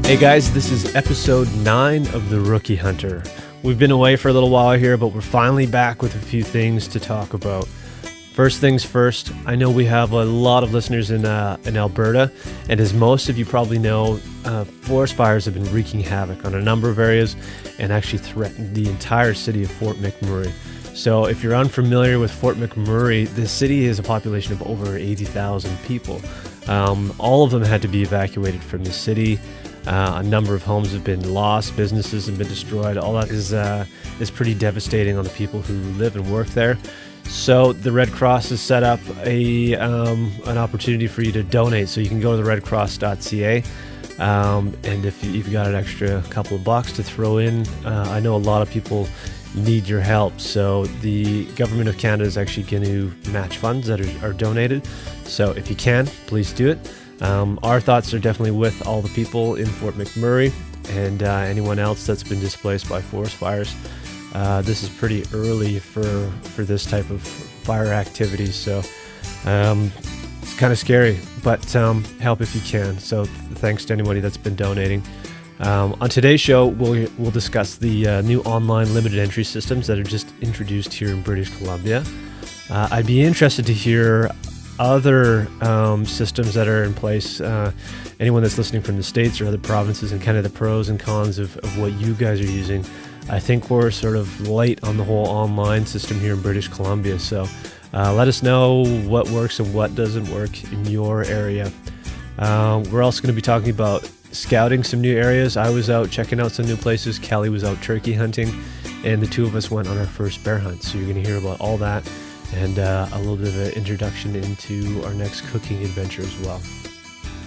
Hey guys, this is episode 9 of The Rookie Hunter. We've been away for a little while here, but we're finally back with a few things to talk about. First things first, I know we have a lot of listeners in Alberta, and as most of you probably know, forest fires have been wreaking havoc on a number of areas and actually threatened the entire city of Fort McMurray. So if you're unfamiliar with Fort McMurray, the city has a population of over 80,000 people. All of them had to be evacuated from the city. A number of homes have been lost, businesses have been destroyed. All that is pretty devastating on the people who live and work there. So the Red Cross has set up an opportunity for you to donate. So you can go to the redcross.ca, and if you've got an extra couple of bucks to throw in, I know a lot of people need your help. So the government of Canada is actually going to match funds that are donated. So if you can, please do it. Our thoughts are definitely with all the people in Fort McMurray and anyone else that's been displaced by forest fires. This is pretty early for this type of fire activity, so it's kind of scary, but help if you can. So thanks to anybody that's been donating. On today's show, we'll discuss the new online limited entry systems that are just introduced here in British Columbia. I'd be interested to hear other systems that are in place, anyone that's listening from the States or other provinces, and kind of the pros and cons of what you guys are using. I think we're sort of late on the whole online system here in British Columbia, so let us know what works and what doesn't work in your area. We're also going to be talking about scouting some new areas. I was out checking out some new places. Kelly was out turkey hunting, and the two of us went on our first bear hunt, so you're going to hear about all that and a little bit of an introduction into our next cooking adventure as well.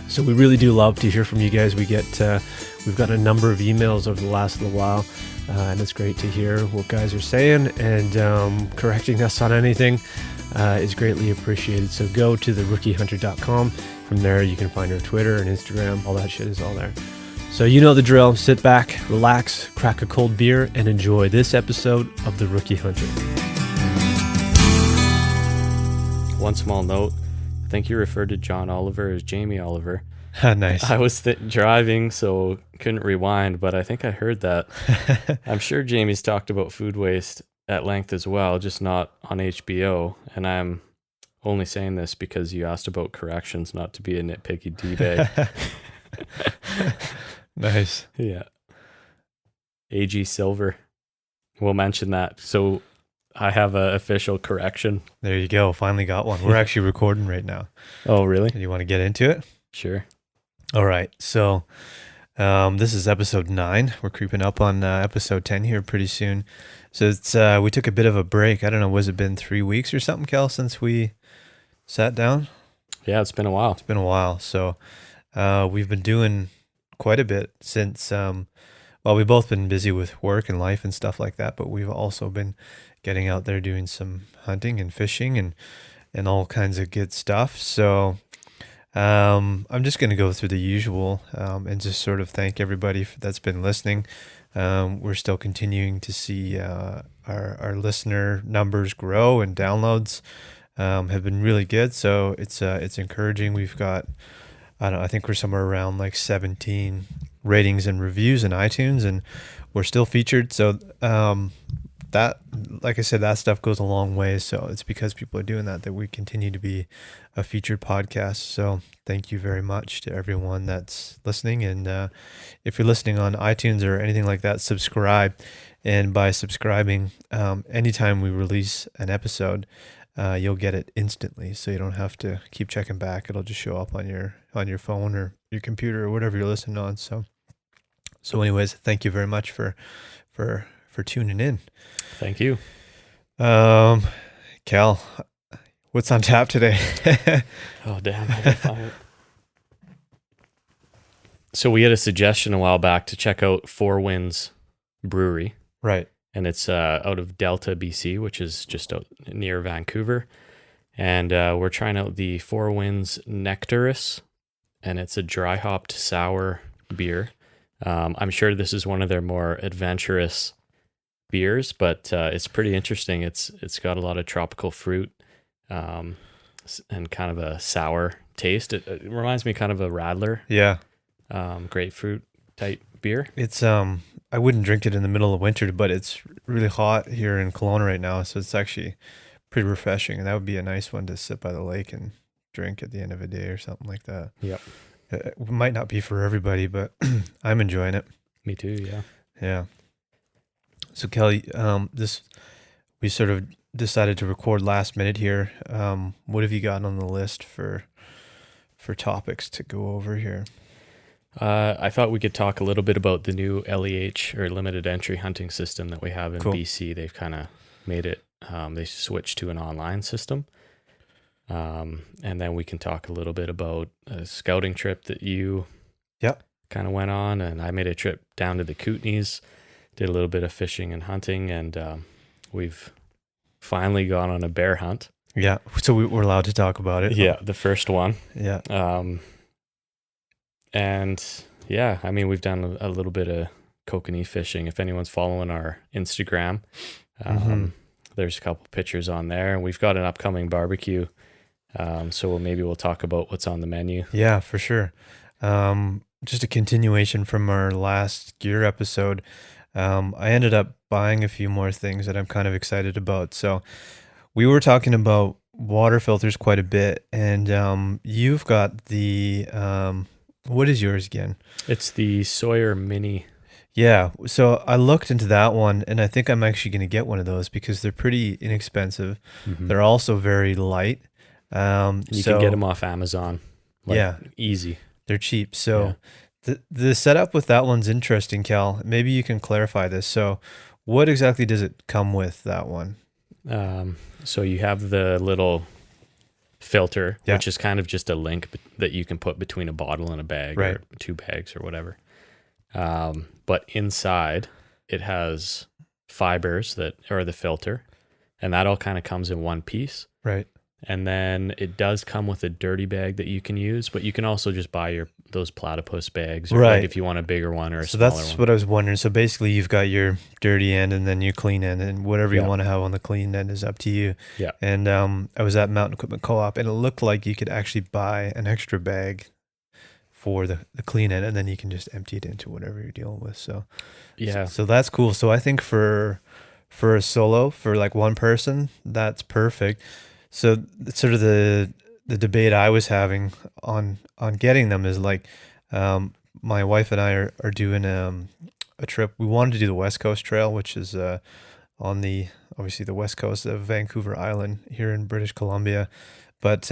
So we really do love to hear from you guys. We've got a number of emails over the last little while, and it's great to hear what guys are saying, and correcting us on anything is greatly appreciated. So go to therookiehunter.com. From there you can find our Twitter and Instagram. All that shit is all there. So you know the drill. Sit back, relax, crack a cold beer, and enjoy this episode of The Rookie Hunter. One small note, I think you referred to John Oliver as Jamie Oliver. Nice. I was driving, so couldn't rewind, but I think I heard that. I'm sure Jamie's talked about food waste at length as well, just not on HBO. And I'm only saying this because you asked about corrections, not to be a nitpicky D-bag. Nice. Yeah. AG Silver. We'll mention that. So I have an official correction. There you go. Finally got one. We're actually recording right now. Oh, really? Do you want to get into it? Sure. All right. So this is episode 9. We're creeping up on episode 10 here pretty soon. So it's we took a bit of a break. I don't know, was it been 3 weeks or something, Kel, since we sat down? Yeah, it's been a while. It's been a while. So we've been doing quite a bit since, we've both been busy with work and life and stuff like that, but we've also been getting out there doing some hunting and fishing and all kinds of good stuff. So I'm just going to go through the usual and just sort of thank everybody that's been listening. We're still continuing to see our listener numbers grow, and downloads have been really good. So it's encouraging. We've got, I think we're somewhere around like 17 ratings and reviews in iTunes, and we're still featured. So that, like I said, that stuff goes a long way. So it's because people are doing that we continue to be a featured podcast. So thank you very much to everyone that's listening. And if you're listening on iTunes or anything like that, subscribe. And by subscribing, anytime we release an episode, you'll get it instantly. So you don't have to keep checking back. It'll just show up on your phone or your computer or whatever you're listening on. So anyways, thank you very much for tuning in. Thank you. Cal, what's on tap today? Oh, damn. I gotta find it. So we had a suggestion a while back to check out Four Winds Brewery. Right. And it's out of Delta, BC, which is just out near Vancouver. And we're trying out the Four Winds Nectarous, and it's a dry hopped sour beer. I'm sure this is one of their more adventurous beers, but it's pretty interesting. It's got a lot of tropical fruit and kind of a sour taste. It reminds me kind of a Radler. Yeah. Grapefruit type beer. It's I wouldn't drink it in the middle of winter, but it's really hot here in Kelowna right now, so it's actually pretty refreshing, and that would be a nice one to sit by the lake and drink at the end of a day or something like that. Yep. It might not be for everybody, but I'm enjoying it. Me too. Yeah. Yeah. So Kelly, this we sort of decided to record last minute here. What have you got on the list for topics to go over here? I thought we could talk a little bit about the new LEH or limited entry hunting system that we have in Cool. BC. They've kind of made it, they switched to an online system. And then we can talk a little bit about a scouting trip that you Yep. kind of went on. And I made a trip down to the Kootenays, did a little bit of fishing and hunting, and we've finally gone on a bear hunt. Yeah. So we're allowed to talk about it. Yeah, the first one. Yeah. And yeah, I mean, we've done a little bit of kokanee fishing. If anyone's following our Instagram, there's a couple pictures on there. We've got an upcoming barbecue. So maybe we'll talk about what's on the menu. Yeah, for sure. Just a continuation from our last gear episode. I ended up buying a few more things that I'm kind of excited about. So we were talking about water filters quite a bit, and you've got the what is yours again? It's the Sawyer Mini. Yeah, so I looked into that one, and I think I'm actually going to get one of those because they're pretty inexpensive. They're also very light. You can get them off Amazon. Yeah, easy. They're cheap. So the setup with that one's interesting, Cal. Maybe you can clarify this. So what exactly does it come with, that one? So you have the little filter, which is kind of just a link that you can put between a bottle and a bag, right, or 2 bags or whatever. But inside it has fibers that are the filter, and that all kind of comes in one piece. Right. And then it does come with a dirty bag that you can use, but you can also just buy those platypus bags, or right, like if you want a bigger one or a smaller one. So that's what I was wondering. So basically you've got your dirty end and then your clean end, and whatever you want to have on the clean end is up to you. Yeah. And I was at Mountain Equipment Co-op, and it looked like you could actually buy an extra bag for the clean end, and then you can just empty it into whatever you're dealing with. So yeah. So that's cool. So I think for a solo, for like one person, that's perfect. So sort of the debate I was having on getting them is like, my wife and I are doing a trip. We wanted to do the West Coast Trail, which is on obviously the west coast of Vancouver Island here in British Columbia, but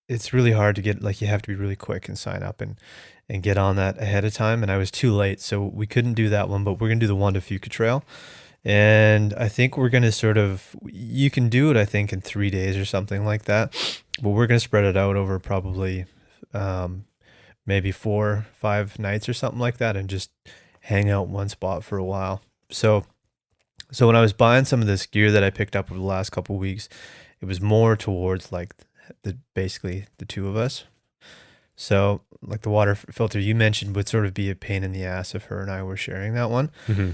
it's really hard to get, like, you have to be really quick and sign up and get on that ahead of time. And I was too late, so we couldn't do that one, but we're going to do the one to Fuca Trail. And I think we're going to you can do it, I think, in 3 days or something like that, but we're going to spread it out over probably maybe 4 or 5 nights or something like that, and just hang out one spot for a while. So when I was buying some of this gear that I picked up over the last couple of weeks, it was more towards like basically the two of us. So like the water filter you mentioned would sort of be a pain in the ass if her and I were sharing that one.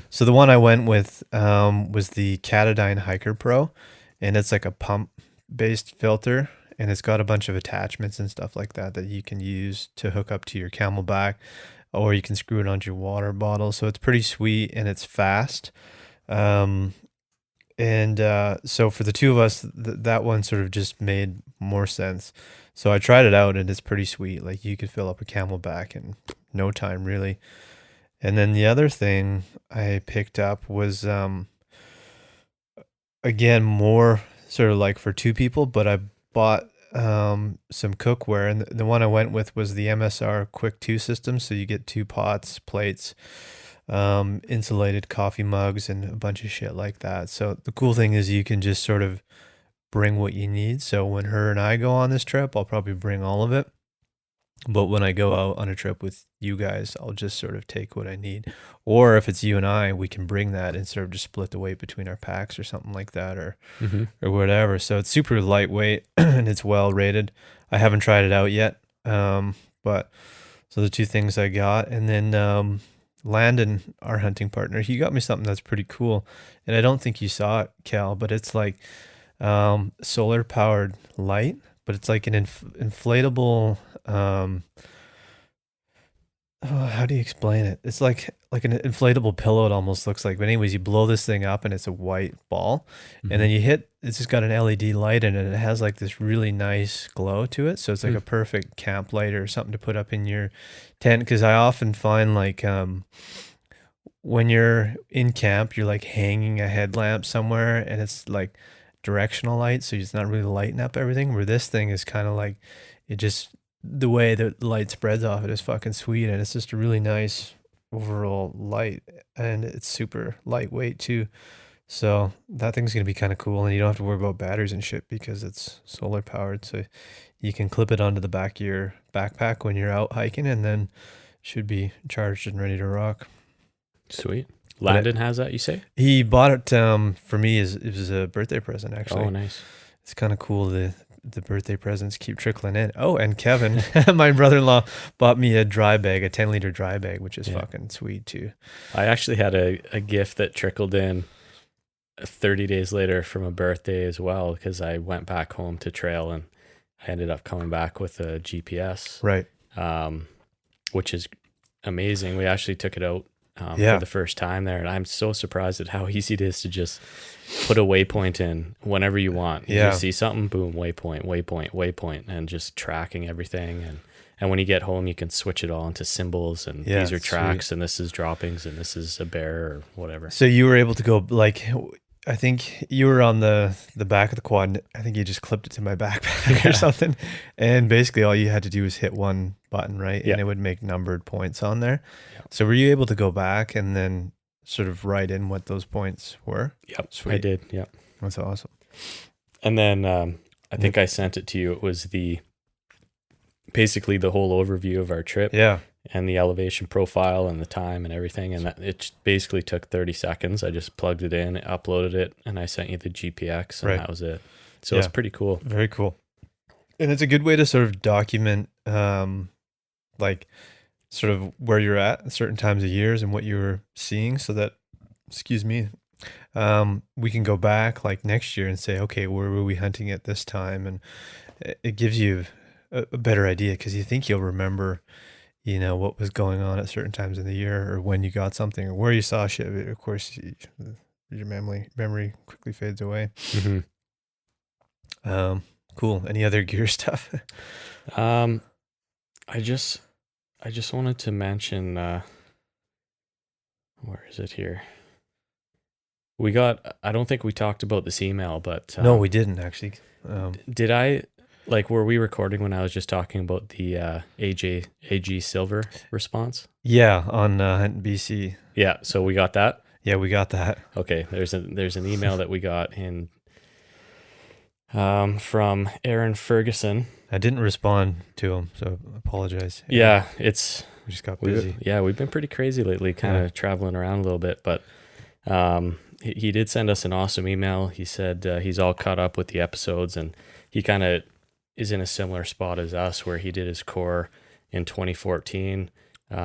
So the one I went with was the Katadyn Hiker Pro, and it's like a pump based filter, and it's got a bunch of attachments and stuff like that you can use to hook up to your Camelback, or you can screw it onto your water bottle. So it's pretty sweet, and it's fast. So for the two of us, that one sort of just made more sense. So I tried it out, and it's pretty sweet. Like, you could fill up a Camelback in no time, really. And then the other thing I picked up was, again, more sort of like for 2 people, but I bought some cookware, and the one I went with was the MSR Quick 2 system. So you get 2 pots, plates, insulated coffee mugs, and a bunch of shit like that. So the cool thing is you can just sort of bring what you need. So when her and I go on this trip, I'll probably bring all of it. But when I go out on a trip with you guys, I'll just sort of take what I need. Or if it's you and I, we can bring that and sort of just split the weight between our packs or something like that, or whatever. So it's super lightweight and it's well rated. I haven't tried it out yet. But so the 2 things I got. And then Landon, our hunting partner, he got me something that's pretty cool. And I don't think you saw it, Cal, but it's like solar powered light, but it's like an inflatable how do you explain it? It's like an inflatable pillow. It almost looks like. But anyways, you blow this thing up and it's a white ball, and then you hit. It's just got an LED light in it. And it has like this really nice glow to it. So it's like a perfect camp light or something to put up in your tent. Because I often find like when you're in camp, you're like hanging a headlamp somewhere, and it's like directional light, so it's not really lighting up everything. Where this thing is kind of like it just the way the light spreads off it is fucking sweet, and it's just a really nice overall light, and it's super lightweight too. So that thing's gonna be kind of cool, and you don't have to worry about batteries and shit because it's solar powered. So you can clip it onto the back of your backpack when you're out hiking, and then should be charged and ready to rock. Sweet. Landon has that, you say? He bought it for me as it was a birthday present. Actually, Oh, nice. it's kind of cool. The birthday presents keep trickling in. Oh, and Kevin, my brother-in-law, bought me a dry bag, a 10-liter dry bag, which is fucking sweet too. I actually had a gift that trickled in 30 days later from a birthday as well, because I went back home to trail and I ended up coming back with a GPS, Right. which is amazing. We actually took it out for the first time there, and I'm so surprised at how easy it is to just put a waypoint in whenever you want. You just see something, boom, waypoint, and just tracking everything. And when you get home, you can switch it all into symbols, and these are tracks, and this is droppings, and this is a bear or whatever. So you were able to go like, I think you were on the back of the quad. And I think you just clipped it to my backpack or something, and basically all you had to do was hit one button, right? And it would make numbered points on there. So were you able to go back and then sort of write in what those points were? Yep, sweet. I did. Yep, that's awesome. And then I think I sent it to you. It was basically the whole overview of our trip. Yeah. And the elevation profile and the time and everything. And it basically took 30 seconds. I just plugged it in, uploaded it, and I sent you the GPX, and that was it. So it's pretty cool. Very cool. And it's a good way to sort of document like sort of where you're at certain times of years and what you were seeing, so that, we can go back like next year and say, okay, where were we hunting at this time? And it gives you a better idea, because you think you'll remember, what was going on at certain times in the year, or when you got something, or where you saw shit. Of course, your memory quickly fades away. Mm-hmm. Cool. Any other gear stuff? I just wanted to mention, where is it here? I don't think we talked about this email, but no, we didn't actually. Did I? Like, were we recording when I was just talking about the AG Silver response? Yeah, on Hunt BC. Yeah, so we got that? Yeah, we got that. Okay, there's an email that we got in from Aaron Ferguson. I didn't respond to him, so I apologize. Yeah, we just got busy. We've been pretty crazy lately, kind of traveling around a little bit, but he did send us an awesome email. He said he's all caught up with the episodes, and he kind of is in a similar spot as us, where he did his core in 2014.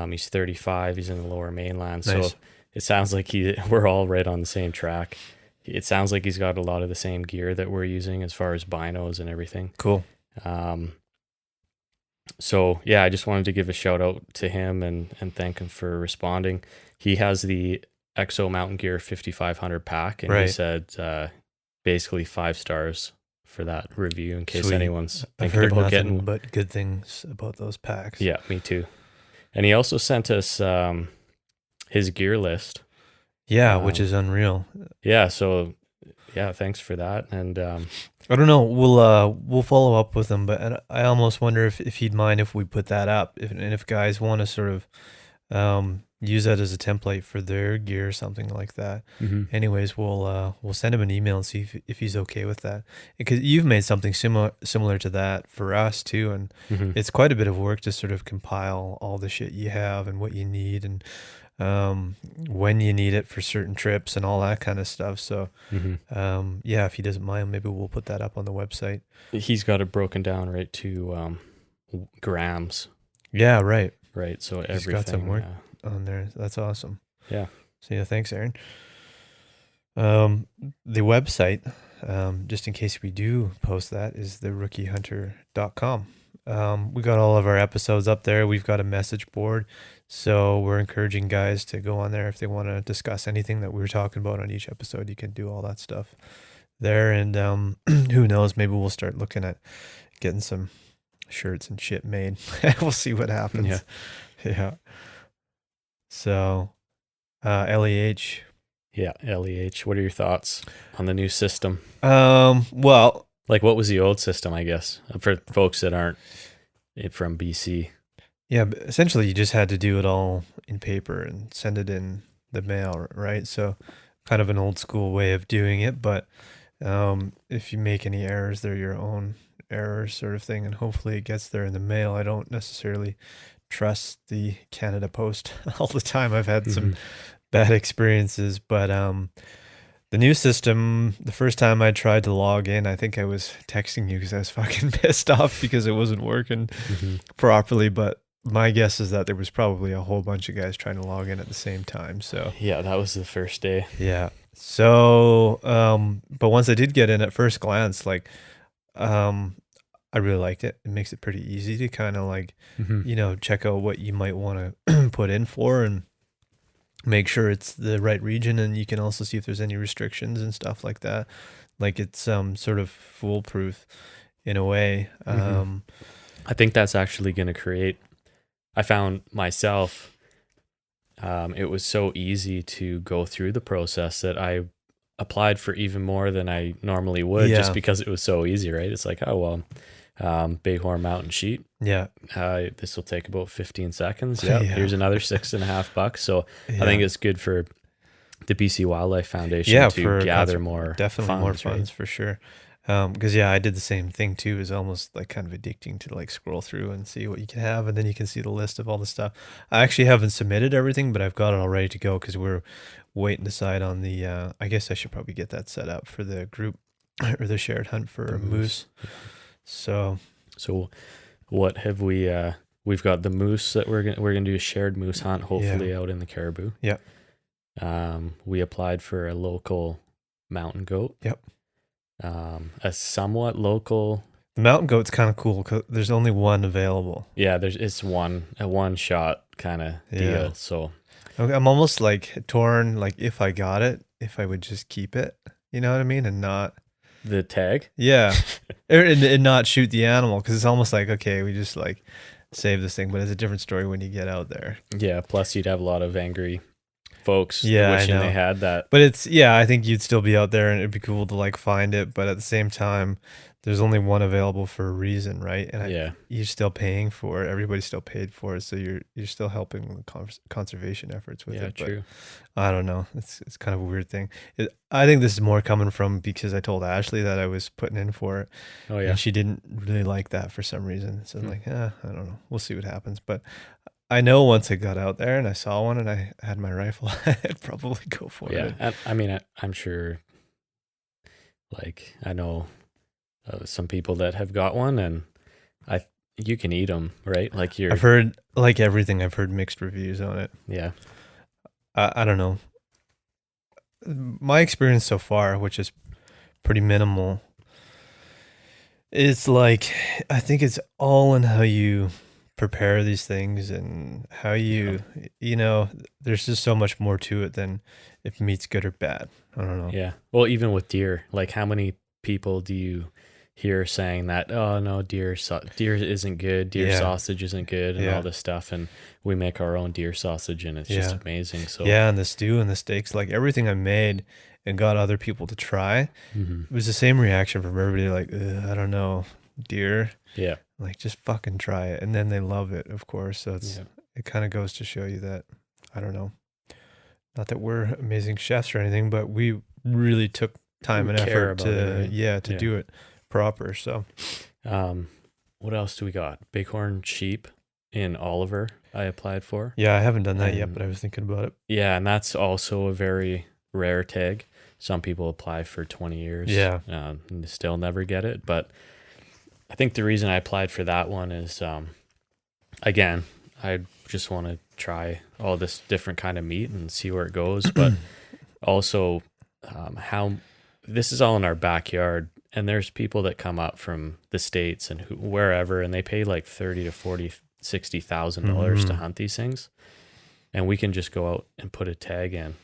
He's 35. He's in the Lower Mainland. Nice. So it sounds like we're all right on the same track. It sounds like he's got a lot of the same gear that we're using as far as binos and everything. Cool. So yeah, I just wanted to give a shout out to him and thank him for responding. He has the Exo Mountain Gear 5500 pack, and he said basically 5 stars for that review, in case anyone's thinking about getting. But good things about those packs. Yeah, me too. And he also sent us his gear list. Yeah, which is unreal. Yeah, so yeah, thanks for that. And I don't know. We'll follow up with him, but I almost wonder if he'd mind if we put that up, if guys want to sort of use that as a template for their gear or something like that. Mm-hmm. Anyways, we'll send him an email and see if he's okay with that, because you've made something similar to that for us too, and it's quite a bit of work to sort of compile all the shit you have and what you need, and when you need it for certain trips and all that kind of stuff. So yeah, if he doesn't mind, maybe we'll put that up on the website. He's got it broken down right to grams. Yeah, right. So he's everything got some work on there. That's awesome. Yeah. So yeah, thanks, Aaron. The website, just in case we do post that, is theRookieHunter.com. We got all of our episodes up there. We've got a message board. So we're encouraging guys to go on there if they want to discuss anything that we were talking about on each episode. You can do all that stuff there. And who knows, maybe we'll start looking at getting some shirts and shit made. We'll see what happens. Yeah. Yeah. So LEH. Yeah, LEH. What are your thoughts on the new system? Well, Like, what was the old system, I guess, for folks that aren't from BC? yeah, but essentially you just had to do it all in paper and send it in the mail, right? So kind of an old school way of doing it, but if you make any errors, they're your own errors sort of thing, and hopefully it gets there in the mail. I don't necessarily trust the Canada Post all the time. I've had some bad experiences, but the new system, the first time I tried to log in, I think I was texting you because I was fucking pissed off because it wasn't working properly. But my guess is that there was probably a whole bunch of guys trying to log in at the same time. So Yeah, that was the first day. yeah. So, but once I did get in at first glance, like, I really liked it. It makes it pretty easy to kind of like, check out what you might want to put in for and make sure it's the right region. And you can also see if there's any restrictions and stuff like that. Like it's sort of foolproof in a way. I think that's actually going to create, I found myself, it was so easy to go through the process that I applied for even more than I normally would just because it was so easy, right? It's like, oh, well, Bighorn Mountain sheet. Yeah. This will take about 15 seconds. Yeah. Here's another $6.50. So I think it's good for the BC Wildlife Foundation to gather more definitely funds, more funds, right? For sure. Because I did the same thing too. It's almost like kind of addicting to like scroll through and see what you can have, and then you can see the list of all the stuff. I actually haven't submitted everything, but I've got it all ready to go because we're waiting to decide on the. I guess I should probably get that set up for the group or the shared hunt for moose. So what have we? We've got the moose that we're gonna do a shared moose hunt, hopefully out in the Caribou. Yeah. We applied for a local mountain goat. Yep. A somewhat local. The mountain goat's kind of cool because there's only one available. Yeah, it's a one shot kind of deal. So I'm almost like torn. Like if I got it, if I would just keep it, you know what I mean, and not the tag. Yeah, and not shoot the animal because it's almost like okay, we just like save this thing, but it's a different story when you get out there. Yeah. Plus, you'd have a lot of angry folks wishing they had that. But I think you'd still be out there and it'd be cool to like find it, but at the same time there's only one available for a reason, right? And you're still paying for it. Everybody's still paid for it, so you're still helping the conservation efforts with it. True. But I don't know. It's kind of a weird thing. I think this is more coming from because I told Ashley that I was putting in for it. Oh yeah. And she didn't really like that for some reason. So I'm like, I don't know. We'll see what happens. But I know once I got out there and I saw one and I had my rifle, I'd probably go for it. Yeah, I mean, I'm sure. Like I know some people that have got one, and you can eat them, right? Like I've heard like everything. I've heard mixed reviews on it. Yeah, I don't know. My experience so far, which is pretty minimal, is like I think it's all in how you prepare these things and how you there's just so much more to it than if meat's good or bad. I don't know. Yeah. Well, even with deer, like how many people do you hear saying that, oh no, deer isn't good, deer sausage isn't good, and all this stuff, and we make our own deer sausage and it's just amazing. So and the stew and the steaks, like everything I made and got other people to try, it was the same reaction from everybody, like I don't know, deer. Yeah. Like just fucking try it, and then they love it, of course. So it kind of goes to show you that I don't know, not that we're amazing chefs or anything, but we really took time and effort to do it proper. So, what else do we got? Bighorn sheep in Oliver. I applied for. Yeah, I haven't done that yet, but I was thinking about it. Yeah, and that's also a very rare tag. Some people apply for 20 years. Yeah, and still never get it, but. I think the reason I applied for that one is, again, I just want to try all this different kind of meat and see where it goes. But also, how this is all in our backyard, and there's people that come up from the States and wherever, and they pay like $30,000 to $60,000 to hunt these things, and we can just go out and put a tag in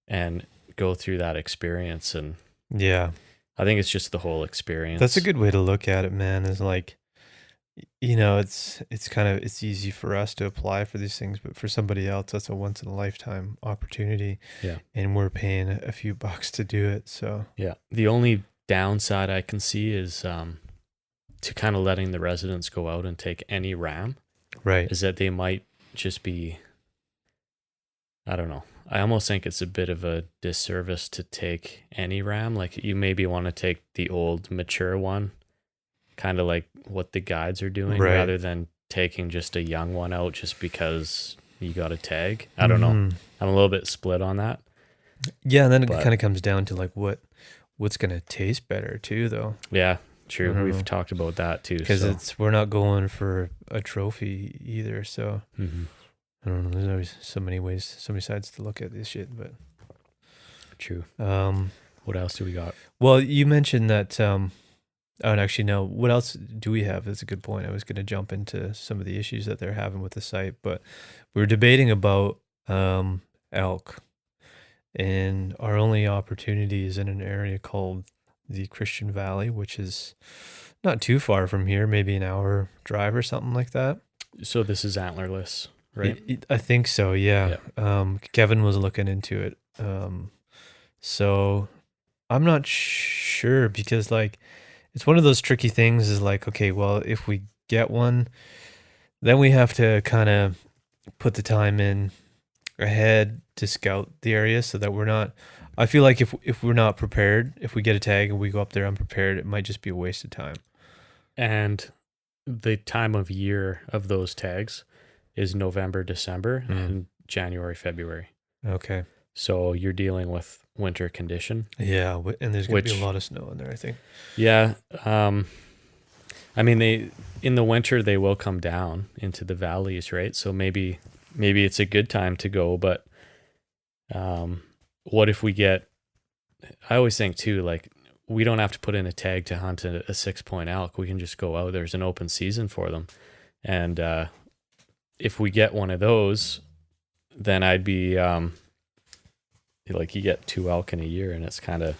and go through that experience. And Yeah. I think it's just the whole experience. That's a good way to look at it, man, is like, it's kind of, it's easy for us to apply for these things, but for somebody else, that's a once in a lifetime opportunity. Yeah. And we're paying a few bucks to do it. So, Yeah. The only downside I can see is to kind of letting the residents go out and take any ram, right. is that they might just be, I don't know. I almost think it's a bit of a disservice to take any ram. Like, you maybe want to take the old mature one, kind of like what the guides are doing, Right. rather than taking just a young one out just because you got a tag. I don't know. I'm a little bit split on that. Yeah, and then it kind of comes down to like what's going to taste better too, though. Yeah, true. I We've don't know. talked about that too. Because we're not going for a trophy either. So I don't know. There's always so many ways, so many sides to look at this shit. But true. What else do we got? Well, you mentioned that. And actually, no. What else do we have? That's a good point. I was going to jump into some of the issues that they're having with the site, but we were debating about elk, and our only opportunity is in an area called the Christian Valley, which is not too far from here, maybe an hour drive or something like that. So this is antlerless, right? I think so. Yeah. Kevin was looking into it. So I'm not sure because like, it's one of those tricky things is like, okay, well, if we get one, then we have to kind of put the time in ahead to scout the area so that we're not, I feel like if we're not prepared, if we get a tag and we go up there unprepared, it might just be a waste of time. And the time of year of those tags is November, December, and January, February. Okay. So you're dealing with winter condition. Yeah, and there's going to be a lot of snow in there, I think. Yeah. I mean, in the winter, they will come down into the valleys, right? So maybe it's a good time to go, but what if we get, I always think too, like, we don't have to put in a tag to hunt a 6-point elk. We can just go out. There's an open season for them. And if we get one of those, then I'd be like, you get 2 elk in a year, and it's kind of,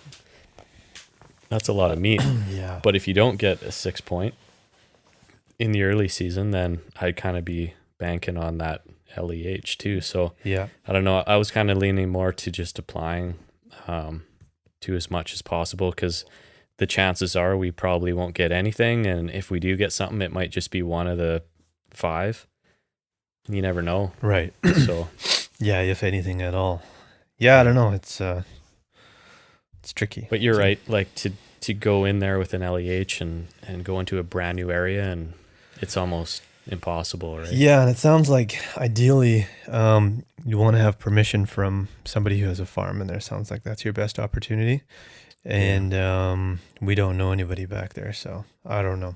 that's a lot of meat. Yeah. But if you don't get a 6-point in the early season, then I'd kind of be banking on that LEH too. So yeah, I don't know. I was kind of leaning more to just applying to as much as possible, because the chances are we probably won't get anything. And if we do get something, it might just be one of the 5. You never know. Right. So yeah, if anything at all. Yeah, I don't know. It's tricky. But you're right. Like, to go in there with an LEH and go into a brand new area, and it's almost impossible, right? Yeah, and it sounds like ideally you want to have permission from somebody who has a farm in there. Sounds like that's your best opportunity. And we don't know anybody back there, so I don't know.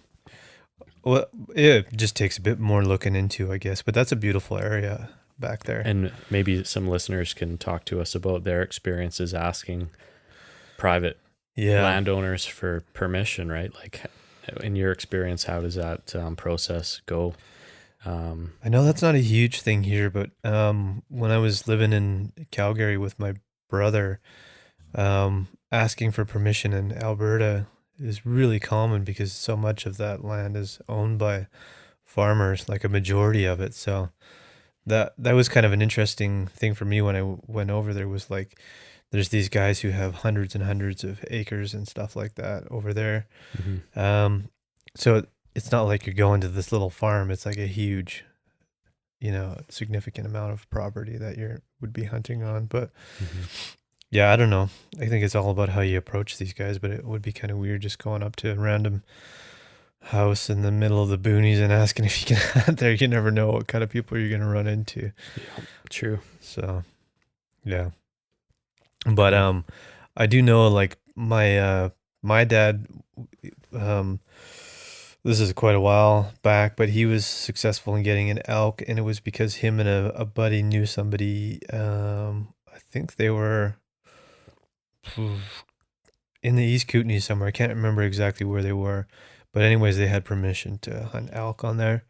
Well, it just takes a bit more looking into, I guess. But that's a beautiful area back there. And maybe some listeners can talk to us about their experiences asking private landowners for permission, right? Like, in your experience, how does that process go? I know that's not a huge thing here, but when I was living in Calgary with my brother, asking for permission in Alberta is really common because so much of that land is owned by farmers, like a majority of it. So that was kind of an interesting thing for me when I went over there, was like, there's these guys who have hundreds and hundreds of acres and stuff like that over there. So it's not like you're going to this little farm. It's like a huge, significant amount of property that would be hunting on. But yeah, I don't know. I think it's all about how you approach these guys, but it would be kind of weird just going up to a random house in the middle of the boonies and asking if you can hunt there. You never know what kind of people you're going to run into. Yeah, true. So, yeah. But I do know, like, my dad, this is quite a while back, but he was successful in getting an elk, and it was because him and a buddy knew somebody. I think they were in the East Kootenay somewhere. I can't remember exactly where they were, But anyways, they had permission to hunt elk on there,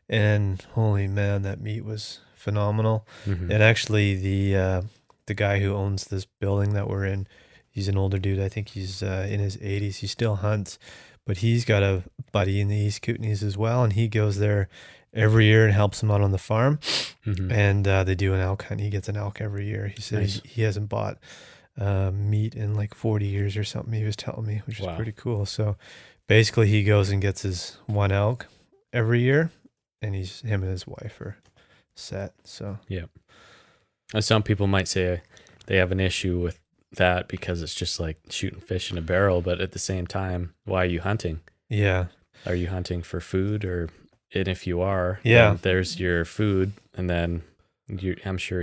and holy man, that meat was phenomenal. Mm-hmm. And actually, the guy who owns this building that we're in, he's an older dude. I think he's in his 80s. He still hunts, but he's got a buddy in the East Kootenays as well, and he goes there every year and helps him out on the farm. Mm-hmm. And they do an elk hunt. He gets an elk every year. He said Nice. he hasn't bought meat in like 40 years or something. He was telling me, which is Wow. pretty cool. So basically, he goes and gets his one elk every year, and him and his wife are set. So Some people might say they have an issue with that because it's just like shooting fish in a barrel, but at the same time, why are you hunting? yeah, Are you hunting for food, and if you are, Yeah. then there's your food, and then I'm sure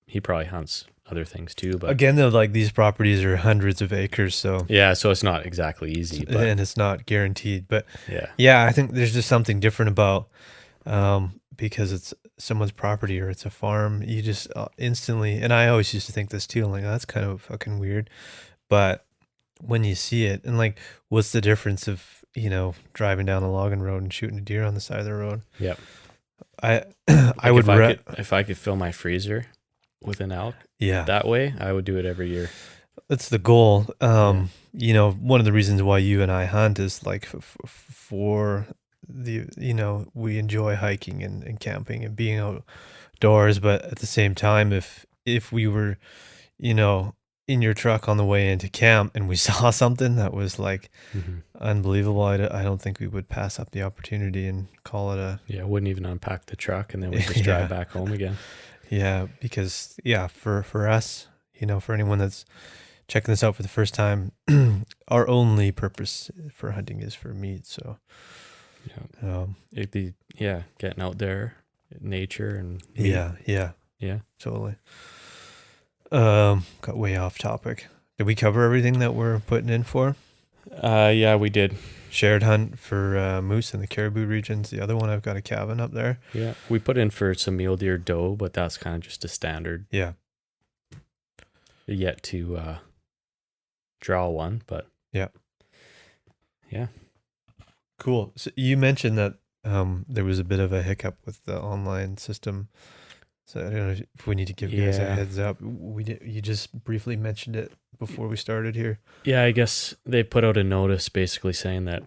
he probably hunts other things too, but again though, like these properties are hundreds of acres, so yeah, so it's not exactly easy, but and it's not guaranteed. But yeah, yeah, I think there's just something different about because it's someone's property or it's a farm. You just instantly, and I always used to think this too. I'm like, oh, that's kind of fucking weird. But when you see it, and like, what's the difference of driving down a logging road and shooting a deer on the side of the road? Yep. I Like I would if I could fill my freezer with an elk yeah, that way, I would do it every year. that's the goal. One of the reasons why you and I hunt is like for the we enjoy hiking and camping and being outdoors, but at the same time, if we were in your truck on the way into camp and we saw something that was like Mm-hmm. unbelievable, I don't think we would pass up the opportunity and call it a Yeah, wouldn't even unpack the truck, and then we just drive back home again. because for us, for anyone that's checking this out for the first time, our only purpose for hunting is for meat. So Yeah, it'd be getting out there, nature, and meat. yeah, totally. Got way off topic. Did we cover everything that we're putting in for? Yeah, we did. Shared hunt for moose in the caribou regions. The other one, I've got a cabin up there. Yeah, we put in for some mule deer doe, but that's kind of just a standard. Yeah. Yet to draw one, but Yeah. Yeah. Cool. So you mentioned that there was a bit of a hiccup with the online system. So I don't know if we need to give guys a Yeah. heads up. You just briefly mentioned it before we started here. Yeah, I guess they put out a notice basically saying that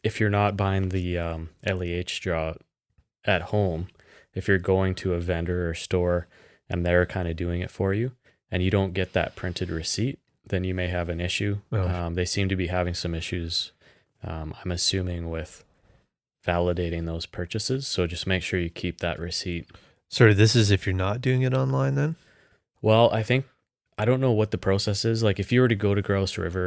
if you're not buying the LEH draw at home, if you're going to a vendor or store and they're kind of doing it for you and you don't get that printed receipt, then you may have an issue. Oh. They seem to be having some issues, I'm assuming, with validating those purchases. So just make sure you keep that receipt. Sorry, this is if you're not doing it online then? Well, I don't know what the process is. Like if you were to go to Grouse River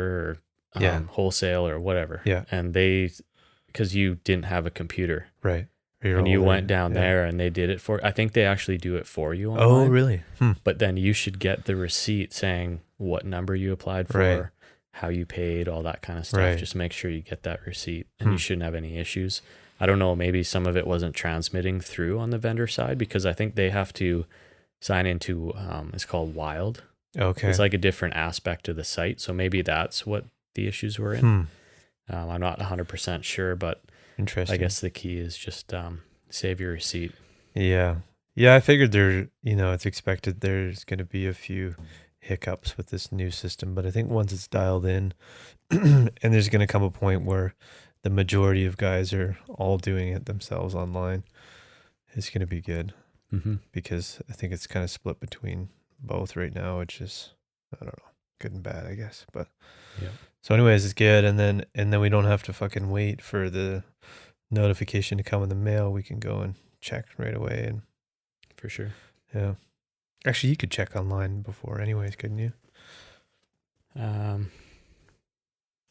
or Yeah. wholesale or whatever, Yeah. and because you didn't have a computer, Right. Or and you older. went down Yeah. there and they did it I think they actually do it for you online. Oh, really? But then you should get the receipt saying what number you applied for, Right. how you paid, all that kind of stuff. Right. Just make sure you get that receipt, and you shouldn't have any issues. I don't know, maybe some of it wasn't transmitting through on the vendor side because I think they have to sign into it's called Wild. Okay. It's like a different aspect of the site. So maybe that's what the issues were in. I'm not 100% sure, but Interesting. I guess the key is just save your receipt. Yeah. Yeah, I figured it's expected there's going to be a few hiccups with this new system, but I think once it's dialed in and there's going to come a point where the majority of guys are all doing it themselves online, it's going to be good Mm-hmm. because I think it's kind of split between both right now, which is, I don't know, good and bad, I guess. But Yeah. so anyways, it's good. And then we don't have to fucking wait for the notification to come in the mail. We can go and check right away. And For sure. yeah, actually you could check online before anyways, couldn't you?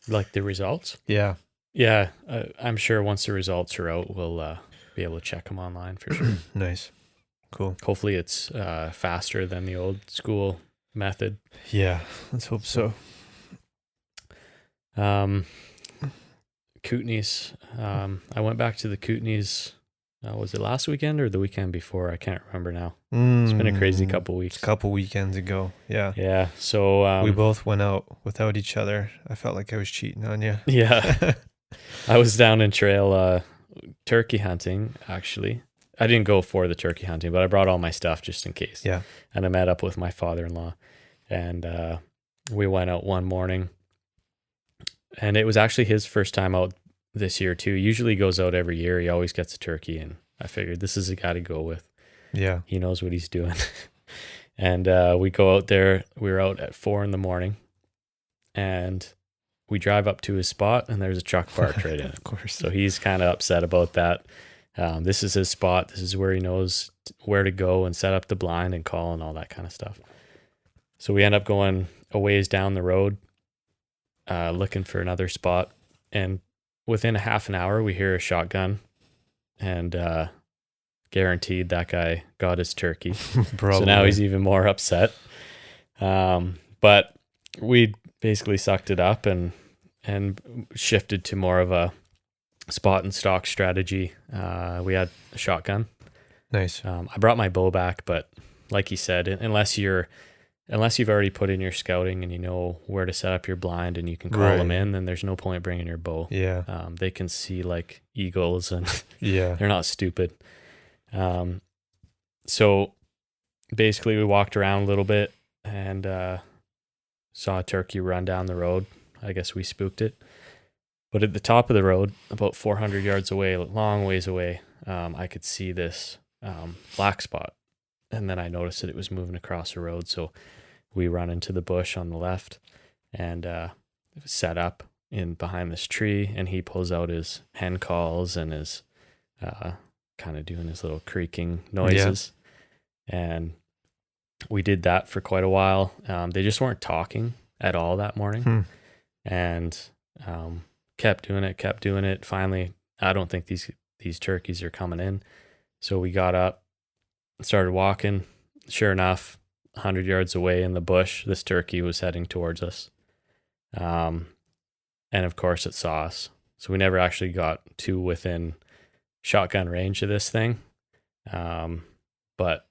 Like the results? Yeah. Yeah, I'm sure once the results are out, we'll be able to check them online for sure. Nice. Cool. Hopefully it's faster than the old school method. Yeah, let's hope so. Kootenays. I went back to the Kootenays. Was it last weekend or the weekend before? I can't remember now. It's been a crazy couple weeks. A couple weekends ago. Yeah. Yeah. So We both went out without each other. I felt like I was cheating on you. yeah. I was down in trail turkey hunting, actually. I didn't go for the turkey hunting, but I brought all my stuff just in case. Yeah. And I met up with my father-in-law, and we went out one morning, and it was actually his first time out this year too. Usually he goes out every year. He always gets a turkey, and I figured this is a guy to go with. Yeah. He knows what he's doing. And we go out there. We were out at 4 a.m, and we drive up to his spot, and there's a truck parked right in it. Of course. So he's kind of upset about that. This is his spot. This is where he knows where to go and set up the blind and call and all that kind of stuff. So we end up going a ways down the road, looking for another spot. And within a half an hour, we hear a shotgun, and guaranteed that guy got his turkey. So now he's even more upset. But we basically sucked it up and shifted to more of a spot and stock strategy. We had a shotgun. Nice. I brought my bow back, but like he said, unless you've already put in your scouting and you know where to set up your blind and you can call them in, then there's no point bringing your bow. Yeah. They can see like eagles, and Yeah. they're not stupid. So basically we walked around a little bit and saw a turkey run down the road. I guess we spooked it. But at the top of the road, about 400 yards away, long ways away, I could see this black spot. And then I noticed that it was moving across the road. So we run into the bush on the left and set up in behind this tree. And he pulls out his hen calls and his kind of doing his little creaking noises. Yeah. And we did that for quite a while. They just weren't talking at all that morning. And kept doing it. Finally, I don't think these turkeys are coming in. So we got up, started walking. Sure enough, 100 yards away in the bush, this turkey was heading towards us. And of course it saw us. So we never actually got to within shotgun range of this thing. But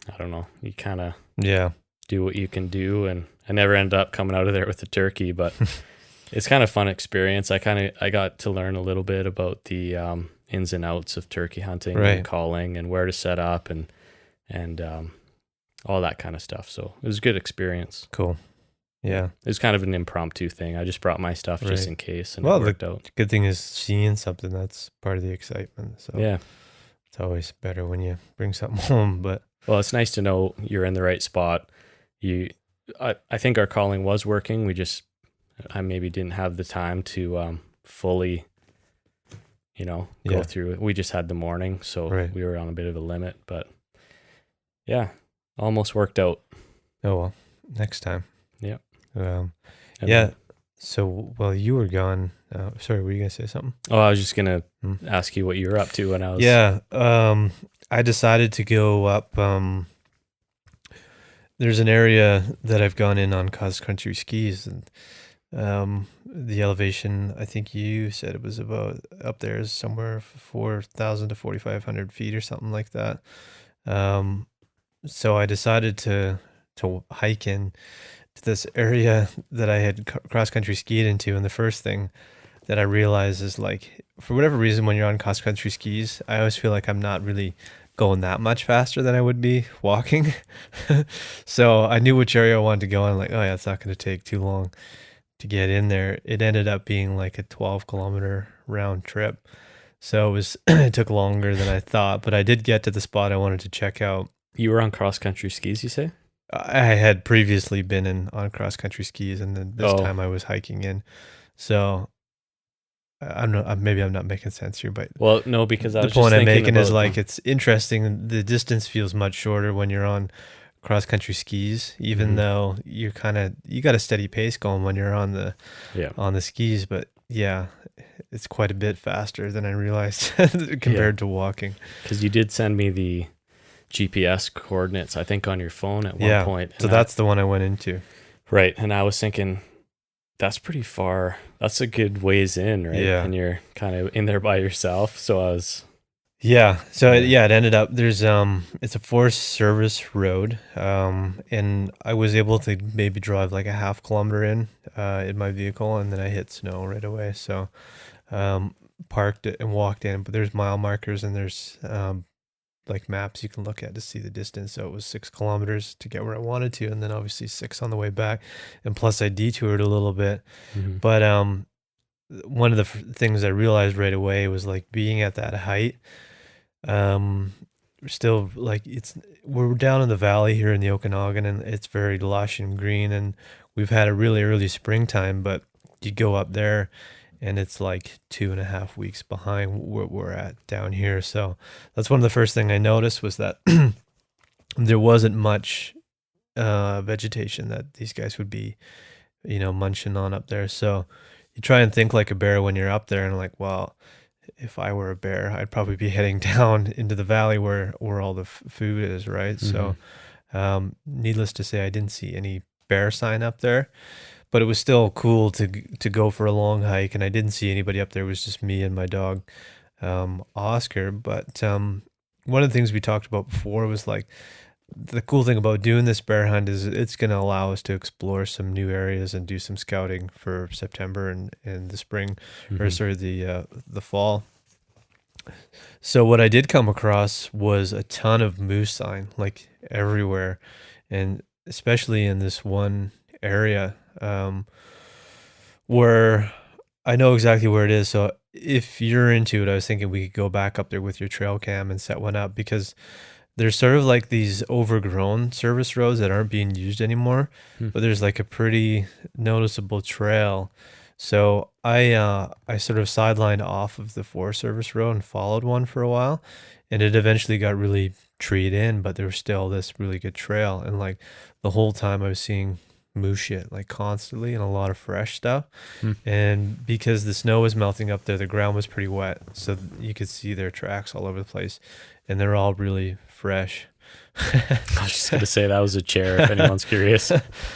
I don't know, you kind of do what you can do. And I never ended up coming out of there with a turkey, but it's kind of fun experience. I got to learn a little bit about the ins and outs of turkey hunting and calling and where to set up and all that kind of stuff. So it was a good experience. Cool. Yeah. It was kind of an impromptu thing. I just brought my stuff just in case, and it worked out. The good thing is seeing something. That's part of the excitement. So yeah, it's always better when you bring something home. But well, it's nice to know you're in the right spot. I think our calling was working. I maybe didn't have the time to fully, go through it. We just had the morning, so we were on a bit of a limit. But yeah, almost worked out. Oh well, next time. Yeah. So while you were gone, sorry, were you gonna say something? Oh, I was just gonna ask you what you were up to when I was. Yeah. I decided to go up. There's an area that I've gone in on cross-country skis, and the elevation, I think you said it was about up there is somewhere 4,000 to 4,500 feet or something like that. So I decided to hike in to this area that I had cross-country skied into, and the first thing that I realized is, like, for whatever reason, when you're on cross-country skis, I always feel like I'm not really going that much faster than I would be walking. So I knew which area I wanted to go, and I'm like, oh yeah, it's not going to take too long to get in there. It ended up being like a 12-kilometer round trip. So it took longer than I thought, but I did get to the spot I wanted to check out. You were on cross-country skis, you say? I had previously been on cross-country skis, and then this time I was hiking in. So I don't know, maybe I'm not making sense here, but well, no, because the point I'm making is, like, it's interesting. The distance feels much shorter when you're on cross-country skis, even though you got a steady pace going when you're on the skis. But yeah, it's quite a bit faster than I realized compared to walking. Because you did send me the GPS coordinates, I think, on your phone at one point. So that's the one I went into. Right. And I was thinking, that's pretty far. That's a good ways in, right? Yeah. And you're kind of in there by yourself. So I was Yeah. So Yeah. it ended up it's a Forest Service road, and I was able to maybe drive like a half kilometer in my vehicle, and then I hit snow right away. So um, parked it and walked in, but there's mile markers and there's like maps you can look at to see the distance. So it was 6 kilometers to get where I wanted to, and then obviously 6 on the way back, and plus I detoured a little bit. Hmm. But one of the things I realized right away was like being at that height. Um, still like we're down in the valley here in the Okanagan, and it's very lush and green, and we've had a really early springtime, but you go up there and it's like 2.5 weeks behind where we're at down here. So that's one of the first thing I noticed was that there wasn't much vegetation that these guys would be, munching on up there. So you try and think like a bear when you're up there, and like, well, if I were a bear, I'd probably be heading down into the valley where all the food is, right? Hmm. So, needless to say, I didn't see any bear sign up there, but it was still cool to go for a long hike, and I didn't see anybody up there. It was just me and my dog, Oscar. But one of the things we talked about before was like the cool thing about doing this bear hunt is it's going to allow us to explore some new areas and do some scouting for September and the spring, or Hmm. sorry, the fall. So what I did come across was a ton of moose sign, like everywhere, and especially in this one area, where I know exactly where it is. So if you're into it, I was thinking we could go back up there with your trail cam and set one up, because there's sort of like these overgrown service roads that aren't being used anymore, but there's like a pretty noticeable trail. So I sort of sidelined off of the Forest Service road and followed one for a while, and it eventually got really treed in, but there was still this really good trail, and like the whole time I was seeing moose shit like constantly and a lot of fresh stuff. Hmm. And because the snow was melting up there, the ground was pretty wet, so you could see their tracks all over the place, and they're all really fresh. I was just gonna say that was a chair if anyone's curious.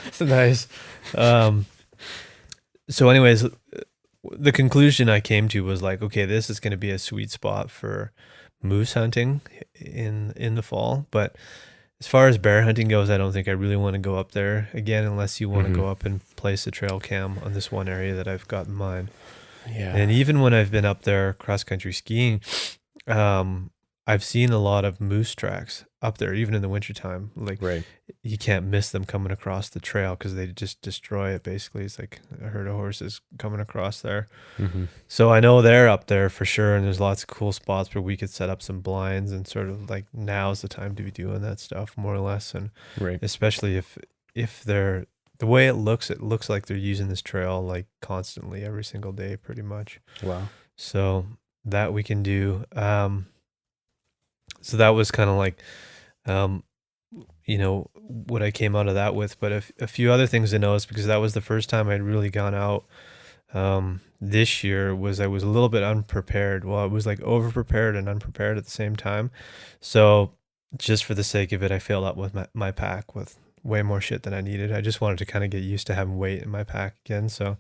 It's nice. Um, so, anyways, the conclusion I came to was like, okay, this is going to be a sweet spot for moose hunting in the fall. But as far as bear hunting goes, I don't think I really want to go up there again unless you want to Hmm. go up and place a trail cam on this one area that I've got in mind. And Yeah. even when I've been up there cross country skiing, um, I've seen a lot of moose tracks up there, even in the wintertime. Like Right. you can't miss them coming across the trail because they just destroy it. Basically, it's like a herd of horses coming across there. Hmm. So I know they're up there for sure, and there's lots of cool spots where we could set up some blinds and sort of like now's the time to be doing that stuff more or less, and Right. especially if they're the way it looks like they're using this trail like constantly every single day, pretty much. Wow. So that we can do. So that was kind of like, um, what I came out of that with. But a few other things to notice, because that was the first time I'd really gone out this year, was I was a little bit unprepared. Well, I was like over prepared and unprepared at the same time. So just for the sake of it, I filled up with my pack with way more shit than I needed. I just wanted to kind of get used to having weight in my pack again. So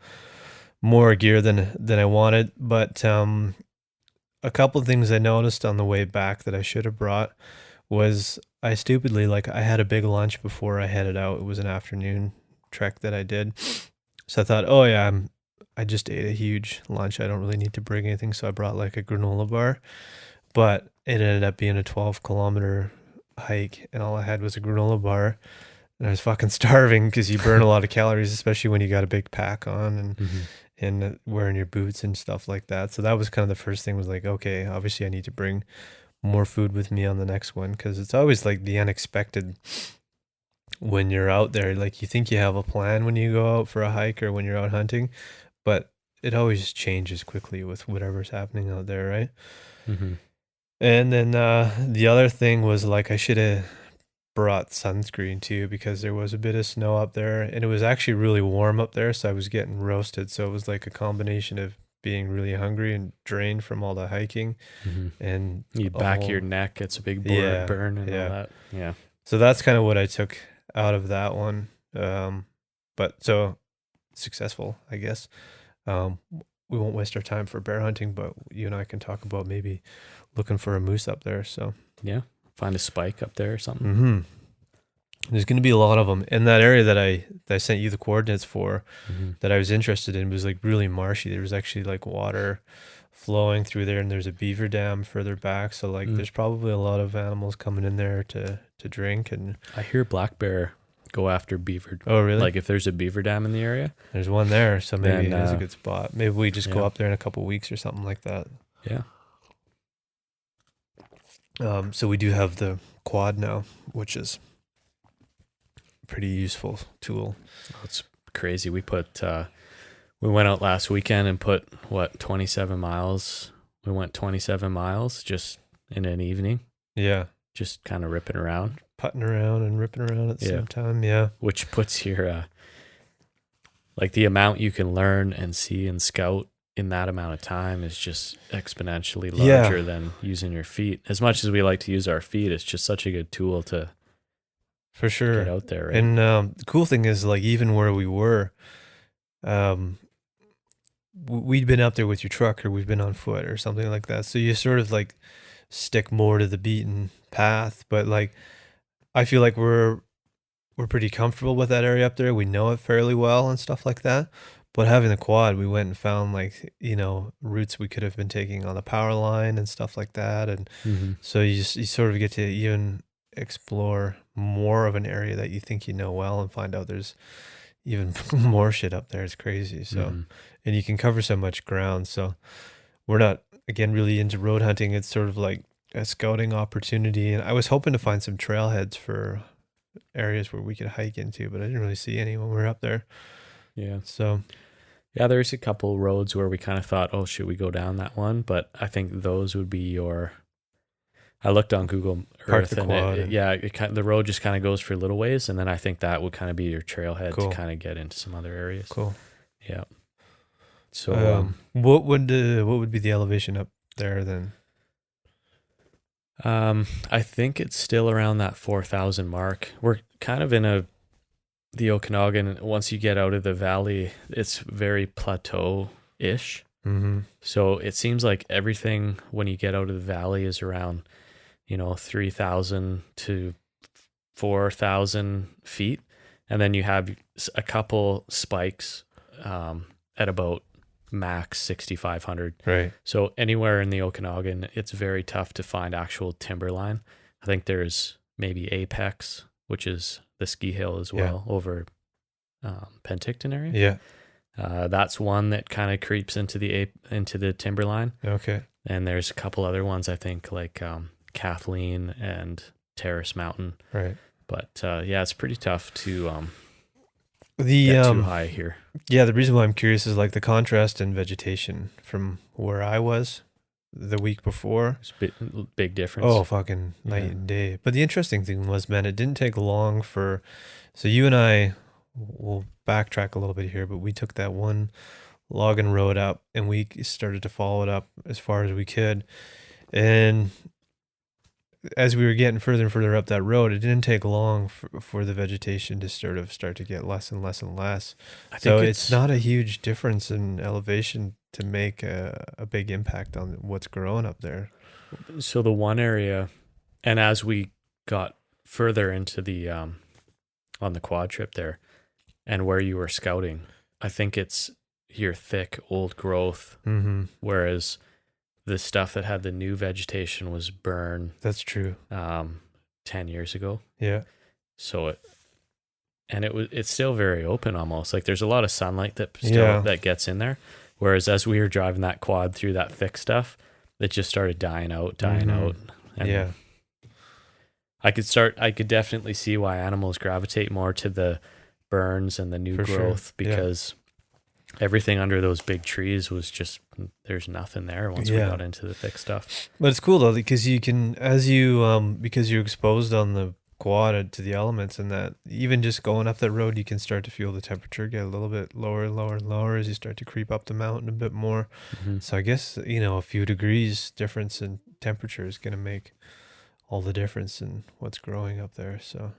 more gear than I wanted. But a couple of things I noticed on the way back that I should have brought was I stupidly, like, I had a big lunch before I headed out. It was an afternoon trek that I did. So I thought, oh yeah, I just ate a huge lunch. I don't really need to bring anything. So I brought like a granola bar, but it ended up being a 12-kilometer hike, and all I had was a granola bar. And I was fucking starving because you burn a lot of calories, especially when you got a big pack on Hmm. and wearing your boots and stuff like that. So that was kind of the first thing, was like, okay, obviously I need to bring more food with me on the next one, because it's always like the unexpected when you're out there. Like you think you have a plan when you go out for a hike or when you're out hunting, but it always changes quickly with whatever's happening out there, right? Hmm. And then the other thing was like I should have brought sunscreen too, because there was a bit of snow up there and it was actually really warm up there, so I was getting roasted. So it was like a combination of being really hungry and drained from all the hiking Hmm. and You a back your whole neck, it's a big yeah, burn and all yeah. that. Yeah. So that's kind of what I took out of that one. But so successful, I guess. Um, we won't waste our time for bear hunting, but you and I can talk about maybe looking for a moose up there. So Yeah. Find a spike up there or something. mm-hmm. There's going to be a lot of them in that area that I sent you the coordinates for. Mm-hmm. That I was interested in was like really marshy. There was actually like water flowing through there, and there's a beaver dam further back. So like, there's probably a lot of animals coming in there to drink. And I hear black bear go after beaver. oh, really? Like if there's a beaver dam in the area, There's one there, so maybe then, it is a good spot. Maybe we just go yeah. up there in a couple weeks or something like that. Yeah. So we do have the quad now, which is a pretty useful tool. Oh, it's crazy. We went out last weekend and put 27 miles. We went 27 miles just in an evening, Yeah, just kind of ripping around, putting around and ripping around at the Yeah. same time. Yeah, which puts your like the amount you can learn and see and scout in that amount of time is just exponentially larger than using your feet. As much as we like to use our feet, it's just such a good tool to for sure. get out there. Right? And the cool thing is, like, even where we were, we'd been up there with your truck, or we've been on foot or something like that. So you sort of like stick more to the beaten path. But like, I feel like we're pretty comfortable with that area up there. We know it fairly well and stuff like that. But having the quad, we went and found like, routes we could have been taking on the power line and stuff like that. And Mhm. so you sort of get to even explore more of an area that you think you know well, and find out there's even more shit up there. It's crazy. So, Mhm. and you can cover so much ground. So we're not, again, really into road hunting. It's sort of like a scouting opportunity. And I was hoping to find some trailheads for areas where we could hike into, but I didn't really see any when we were up there. Yeah. So Yeah, there's a couple roads where we kind of thought, oh, should we go down that one? But I think those would be I looked on Google Park Earth the and quad the road just kind of goes for a little ways. And then I think that would kind of be your trailhead Cool. to kind of get into some other areas. cool. Yeah. So, what would be the elevation up there then? I think it's still around that 4,000 mark. We're kind of in the Okanagan. Once you get out of the valley, it's very plateau-ish. Mm-hmm. So it seems like everything when you get out of the valley is around, 3,000 to 4,000 feet. And then you have a couple spikes at about max 6,500. Right. So anywhere in the Okanagan, it's very tough to find actual timberline. I think there's maybe Apex, which is the ski hill as well, over Penticton area. Yeah. That's one that kind of creeps into the timberline. Okay. And there's a couple other ones, I think, like Kathleen and Terrace Mountain. Right. But it's pretty tough to The get too high here. Yeah, the reason why I'm curious is like the contrast in vegetation from where I was the week before. It's a big difference. Oh, fucking night and day. But the interesting thing was, man, it didn't take long so you and I will backtrack a little bit here, but we took that one logging road up and we started to follow it up as far as we could. And as we were getting further and further up that road, it didn't take long for the vegetation to start to get less and less and less. So it's not a huge difference in elevation to make a big impact on what's growing up there. So the one area, and as we got further into the on the quad trip there, and where you were scouting, I think it's your thick old growth, whereas the stuff that had the new vegetation was burn. That's true. 10 years ago. Yeah. So it's still very open almost. Like there's a lot of sunlight that gets in there. Whereas as we were driving that quad through that thick stuff, it just started dying out. And I could definitely see why animals gravitate more to the burns and the new growth, because everything under those big trees was just, there's nothing there once we got into the thick stuff. But it's cool though, because you can, because you're exposed on the quad to the elements, and that even just going up that road, you can start to feel the temperature get a little bit lower and lower and lower as you start to creep up the mountain a bit more. So I guess, a few degrees difference in temperature is going to make all the difference in what's growing up there. So,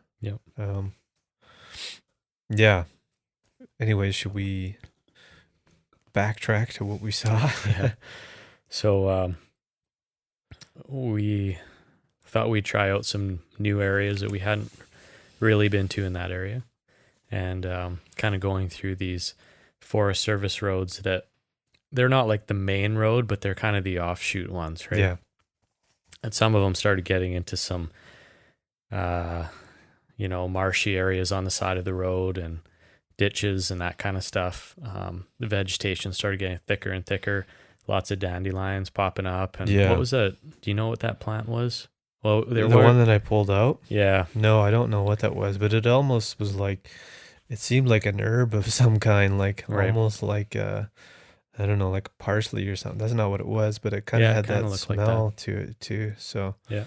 yeah. Anyways, should we backtrack to what we saw. Yeah. So we thought we'd try out some new areas that we hadn't really been to in that area, and kind of going through these Forest Service roads that they're not like the main road, but they're kind of the offshoot ones, right? Yeah. And some of them started getting into some, marshy areas on the side of the road and ditches and that kind of stuff. The vegetation started getting thicker and thicker. Lots of dandelions popping up. And Yeah. what was that? Do you know what that plant was? Well, The one that I pulled out? Yeah. No, I don't know what that was, but it almost was like, it seemed like an herb of some kind, like Right. almost like I don't know, like parsley or something. That's not what it was, but it kind of Yeah, it had kinda that looked like smell to it too. So Yeah.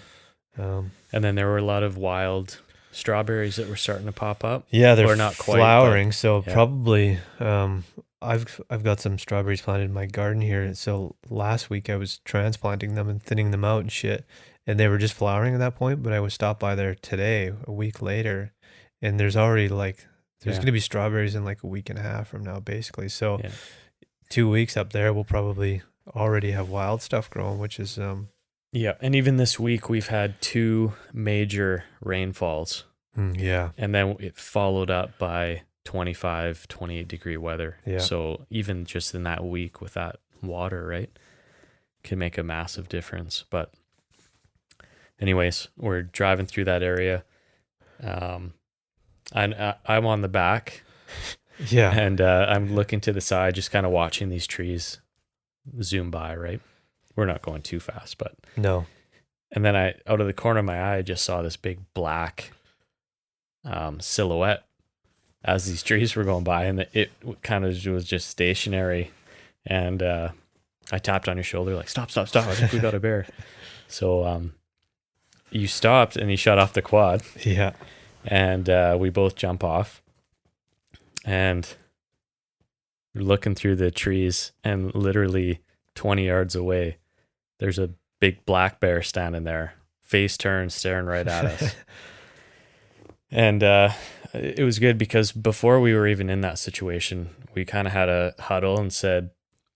um, And then there were a lot of wild strawberries that were starting to pop up. yeah, they're Or not quite, flowering. So yeah. probably I've got some strawberries planted in my garden here. So last week I was transplanting them and thinning them out and shit, and they were just flowering at that point. But I was stopped by there today, a week later, and there's already like there's Yeah. gonna be strawberries in like a week and a half from now, basically. So Yeah. 2 weeks up there, we'll probably already have wild stuff growing, which is Yeah. And even this week, we've had 2 major rainfalls. yeah, And then it followed up by 25, 28 degree weather. Yeah. So even just in that week with that water, right, can make a massive difference. But anyways, we're driving through that area. I'm on the back yeah, and I'm looking to the side, just kind of watching these trees zoom by, right? We're not going too fast, but no, and then out of the corner of my eye, I just saw this big black silhouette as these trees were going by, and it kind of was just stationary. And I tapped on your shoulder like, stop. I think we got a bear. So you stopped and you shut off the quad, yeah, and we both jump off. And we're looking through the trees, and literally 20 yards away, there's a big black bear standing there, face turned, staring right at us. And it was good because before we were even in that situation, we kind of had a huddle and said,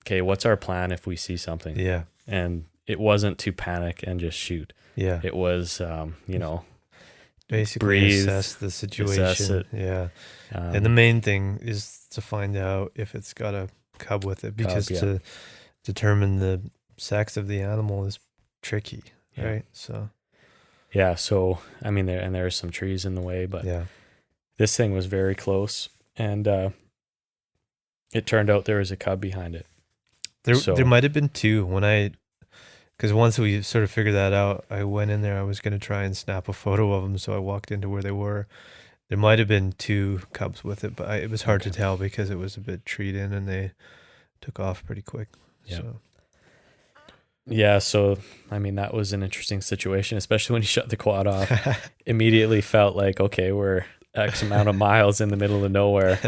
okay, what's our plan if we see something? yeah, And it wasn't to panic and just shoot. yeah. It was, Basically breathe, assess the situation. assess it. Yeah. And the main thing is to find out if it's got a cub with it, because yeah. to determine the sex of the animal is tricky, Yeah. right? So Yeah, so I mean, there are some trees in the way, but yeah, this thing was very close, and it turned out there was a cub behind it. there might have been 2 because once we sort of figured that out, I went in there. I was going to try and snap a photo of them, so I walked into where they were. There might have been 2 cubs with it, but it was hard to tell because it was a bit treed in, and they took off pretty quick. Yeah. So Yeah, so I mean, that was an interesting situation, especially when you shut the quad off. Immediately felt like, okay, we're X amount of miles in the middle of nowhere,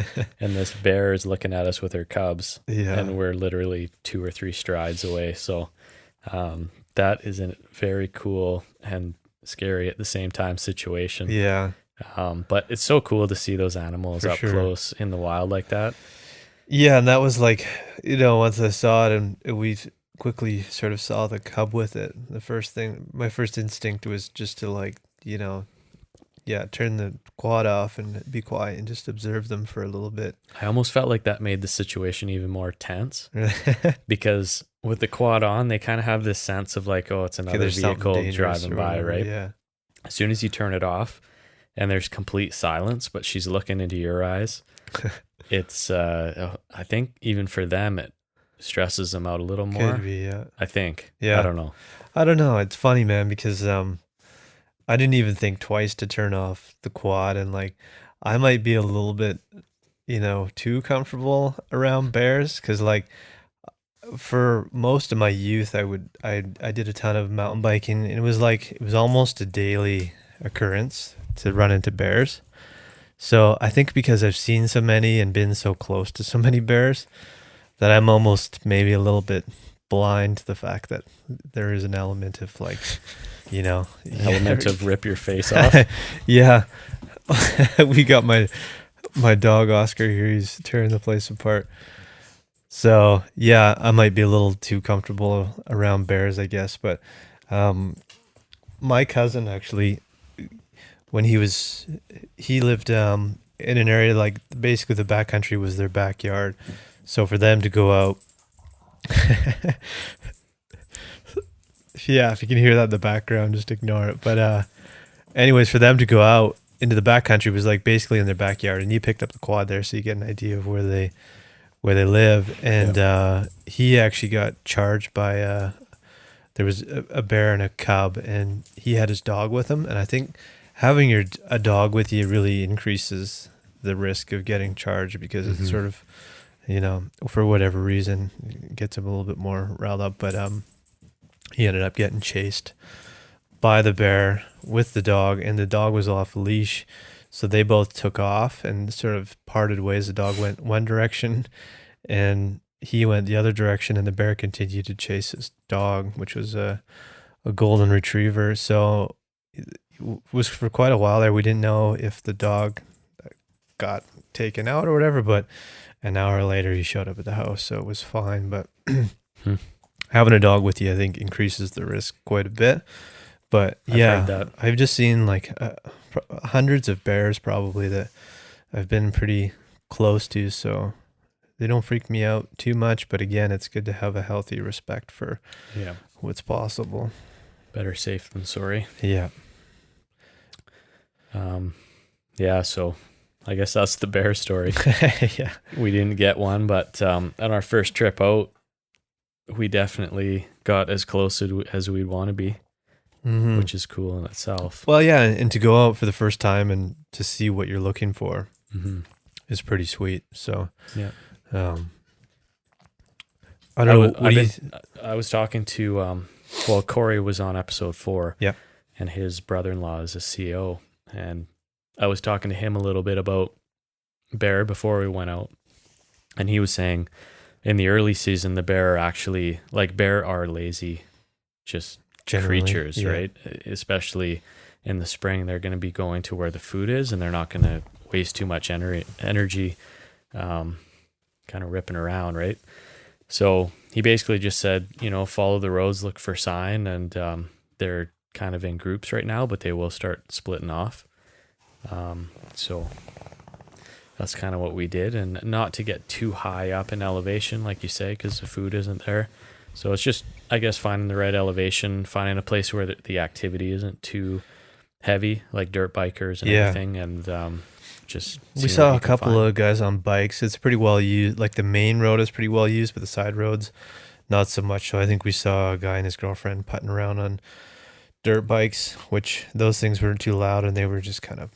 and this bear is looking at us with her cubs, yeah, and we're literally 2 or 3 strides away. So that is a very cool and scary at the same time situation. yeah. But it's so cool to see those animals For up sure. close in the wild like that. Yeah, and that was like, once I saw it and we quickly sort of saw the cub with it, my first instinct was just to like, turn the quad off and be quiet and just observe them for a little bit. I almost felt like that made the situation even more tense, because with the quad on, they kind of have this sense of like, oh, it's another there's something vehicle dangerous driving or by, whatever, right? Yeah. As soon as you turn it off and there's complete silence, but she's looking into your eyes, it's, I think even for them, it stresses them out a little more. Could be, yeah. I think. Yeah. I don't know. I don't know. It's funny, man, because I didn't even think twice to turn off the quad, and like I might be a little bit, too comfortable around bears, because like for most of my youth, I did a ton of mountain biking, and it was almost a daily occurrence to run into bears. So I think because I've seen so many and been so close to so many bears, that I'm almost maybe a little bit blind to the fact that there is an element of like, Element of rip your face off. Yeah. We got my dog Oscar here. He's tearing the place apart. So yeah, I might be a little too comfortable around bears, I guess. But um, my cousin actually, when he lived in an area like basically the backcountry was their backyard. So for them to go out, yeah, if you can hear that in the background, just ignore it. But anyways, for them to go out into the backcountry was like basically in their backyard, and you picked up the quad there, so you get an idea of where they live. And he actually got charged by there was a bear and a cub, and he had his dog with him. And I think having a dog with you really increases the risk of getting charged because it's sort of, for whatever reason, it gets him a little bit more riled up. But he ended up getting chased by the bear with the dog, and the dog was off leash. So they both took off and sort of parted ways. The dog went one direction and he went the other direction, and the bear continued to chase his dog, which was a golden retriever. So it was for quite a while there. We didn't know if the dog got taken out or whatever, but an hour later he showed up at the house, so it was fine. But having a dog with you, I think, increases the risk quite a bit. But I've heard that. I've just seen like hundreds of bears probably that I've been pretty close to, so they don't freak me out too much. But again, it's good to have a healthy respect for what's possible. Better safe than sorry. Yeah. So I guess that's the bear story. Yeah. We didn't get one, but on our first trip out, we definitely got as close as we'd want to be, which is cool in itself. Well, yeah, and to go out for the first time and to see what you're looking for is pretty sweet. So, yeah. I don't know. I was talking to, Corey was on episode 4. Yeah. And his brother-in-law is a CO. And I was talking to him a little bit about bear before we went out. And he was saying in the early season, the bear are lazy, just generally, creatures, right? Especially in the spring, they're going to be going to where the food is, and they're not going to waste too much energy kind of ripping around, right? So he basically just said, follow the roads, look for sign, and they're kind of in groups right now, but they will start splitting off. So that's kind of what we did, and not to get too high up in elevation, like you say, because the food isn't there. So it's just, I guess, finding the right elevation, finding a place where the activity isn't too heavy, like dirt bikers and everything, and we saw a couple of guys on bikes. It's pretty well used. Like the main road is pretty well used, but the side roads, not so much. So I think we saw a guy and his girlfriend putting around on dirt bikes, which those things weren't too loud, and they were just kind of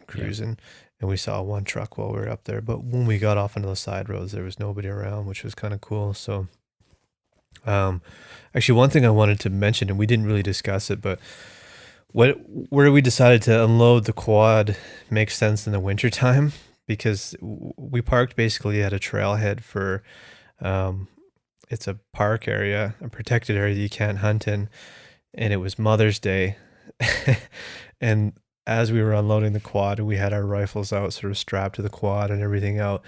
cruising. Yeah. And we saw one truck while we were up there. But when we got off onto the side roads, there was nobody around, which was kind of cool. So actually, one thing I wanted to mention, and we didn't really discuss it, but where we decided to unload the quad makes sense in the wintertime, because we parked basically at a trailhead for it's a park area, a protected area that you can't hunt in, and it was Mother's Day. And as we were unloading the quad and we had our rifles out, sort of strapped to the quad and everything out,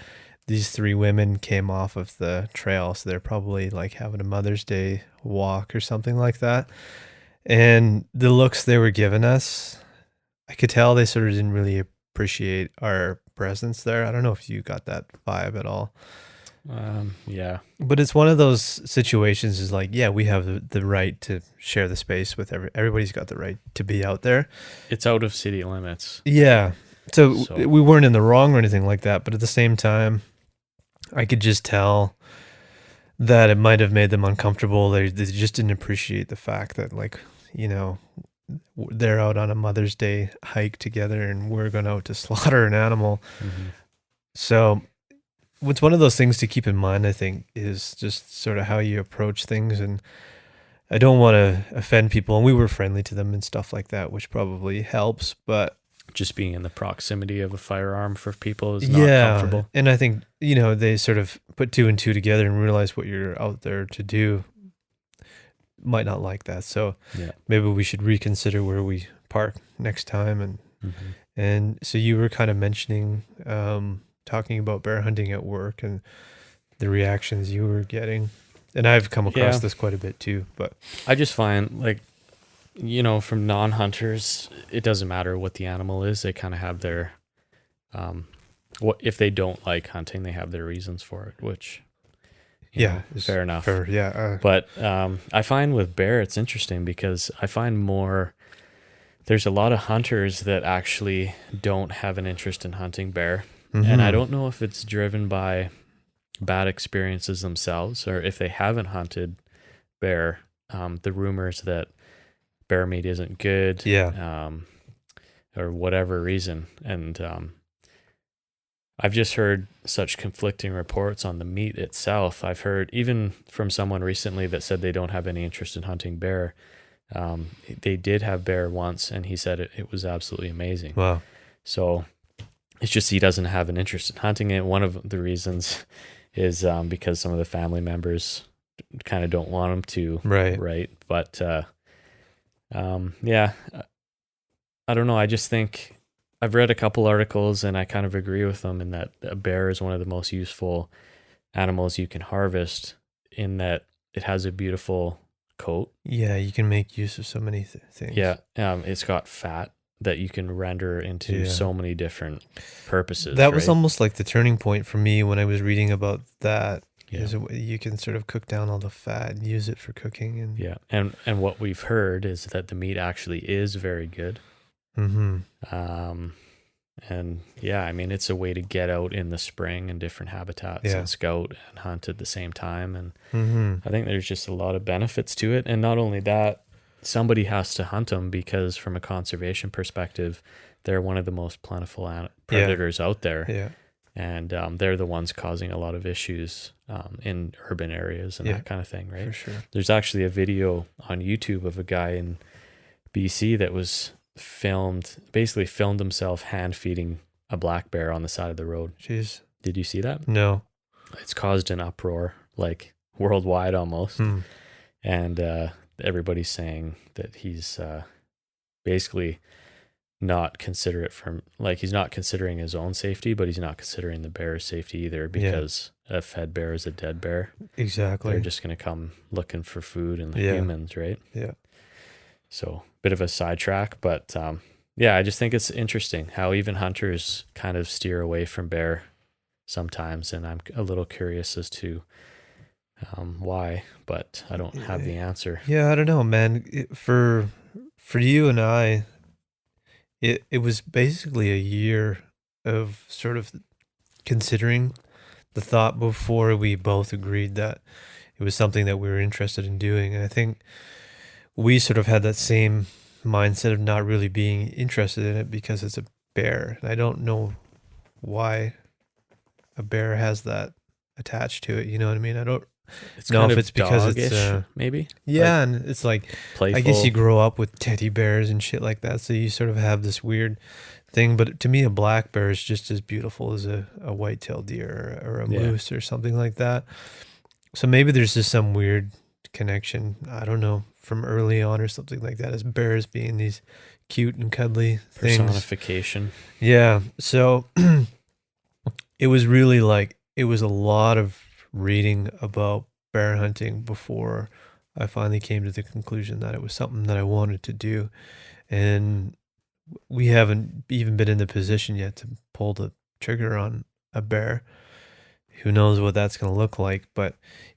these 3 women came off of the trail. So they're probably like having a Mother's Day walk or something like that. And the looks they were giving us, I could tell they sort of didn't really appreciate our presence there. I don't know if you got that vibe at all. Yeah. But it's one of those situations is like, yeah, we have the right to share the space with everybody's got the right to be out there. It's out of city limits. Yeah. So we weren't in the wrong or anything like that. But at the same time, I could just tell that it might have made them uncomfortable. They just didn't appreciate the fact that, like, they're out on a Mother's Day hike together and we're going out to slaughter an animal. So what's one of those things to keep in mind, I think, is just sort of how you approach things. And I don't want to offend people, and we were friendly to them and stuff like that, which probably helps, but just being in the proximity of a firearm for people is not comfortable. And I think, they sort of put 2 and 2 together and realize what you're out there to do, might not like that. So maybe we should reconsider where we park next time. And so you were kind of mentioning, talking about bear hunting at work, and the reactions you were getting. And I've come across Yeah. this quite a bit too, but I just find, like, from non-hunters, it doesn't matter what the animal is. They kind of have their, what if they don't like hunting, they have their reasons for it, which, it's fair enough. fair, yeah. But I find with bear, it's interesting because I find there's a lot of hunters that actually don't have an interest in hunting bear. And I don't know if it's driven by bad experiences themselves or if they haven't hunted bear, the rumors that bear meat isn't good, or whatever reason. And I've just heard such conflicting reports on the meat itself. I've heard even from someone recently that said they don't have any interest in hunting bear. They did have bear once, and he said it was absolutely amazing. Wow. So it's just he doesn't have an interest in hunting it. One of the reasons is because some of the family members kind of don't want him to. Right. But yeah, I don't know. I just think I've read a couple articles and I kind of agree with them in that a bear is one of the most useful animals you can harvest in that it has a beautiful coat. Yeah, you can make use of so many things. Yeah, it's got fat that you can render into so many different purposes. That was almost like the turning point for me when I was reading about that. Yeah. You can sort of cook down all the fat and use it for cooking. And yeah, and what we've heard is that the meat actually is very good. And yeah, I mean, it's a way to get out in the spring in different habitats and scout and hunt at the same time. And I think there's just a lot of benefits to it. And not only that, somebody has to hunt them because from a conservation perspective, they're one of the most plentiful predators out there. Yeah. And they're the ones causing a lot of issues in urban areas and that kind of thing, right? For sure. There's actually a video on YouTube of a guy in BC that was basically filmed himself hand feeding a black bear on the side of the road. Jeez. Did you see that? No. It's caused an uproar, like worldwide almost. And everybody's saying that he's basically not considerate he's not considering his own safety, but he's not considering the bear's safety either, because a fed bear is a dead bear. Exactly. They're just going to come looking for food and humans, right? Yeah. So bit of a sidetrack, but yeah, I just think it's interesting how even hunters kind of steer away from bear sometimes. And I'm a little curious as to why, but I don't have the answer. Yeah, I don't know, man. For you and I, it was basically a year of sort of considering the thought before we both agreed that it was something that we were interested in doing. And I think we sort of had that same mindset of not really being interested in it because it's a bear. And I don't know why a bear has that attached to it. You know what I mean? I don't know if it's because it's maybe. Yeah, like, and it's like playful. I guess you grow up with teddy bears and shit like that, so you sort of have this weird thing. But to me, a black bear is just as beautiful as a white-tailed deer or a moose or something like that. So maybe there's just some weird connection, I don't know, from early on or something like that, as bears being these cute and cuddly things. Personification. Yeah. So it was really like, it was a lot of reading about bear hunting before I finally came to the conclusion that it was something that I wanted to do. And we haven't even been in the position yet to pull the trigger on a bear. Who knows what that's going to look like, but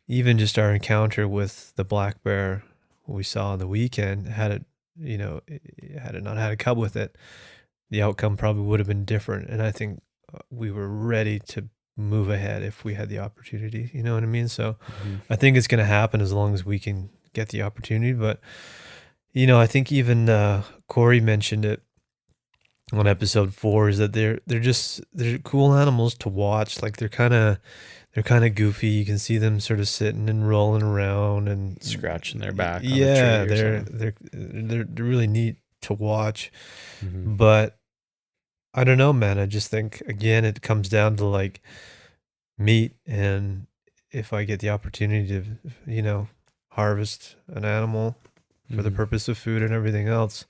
even just our encounter with the black bear we saw on the weekend, had it not had a cub with it, the outcome probably would have been different. And I think we were ready to move ahead if we had the opportunity. You know what I mean? So I think it's going to happen as long as we can get the opportunity. But, I think even Corey mentioned it on episode 4, is that they're cool animals to watch. Like they're kind of goofy. You can see them sort of sitting and rolling around and scratching their back. Yeah, they're really neat to watch. But I don't know, man. I just think, again, it comes down to like meat, and if I get the opportunity to, harvest an animal for the purpose of food and everything else,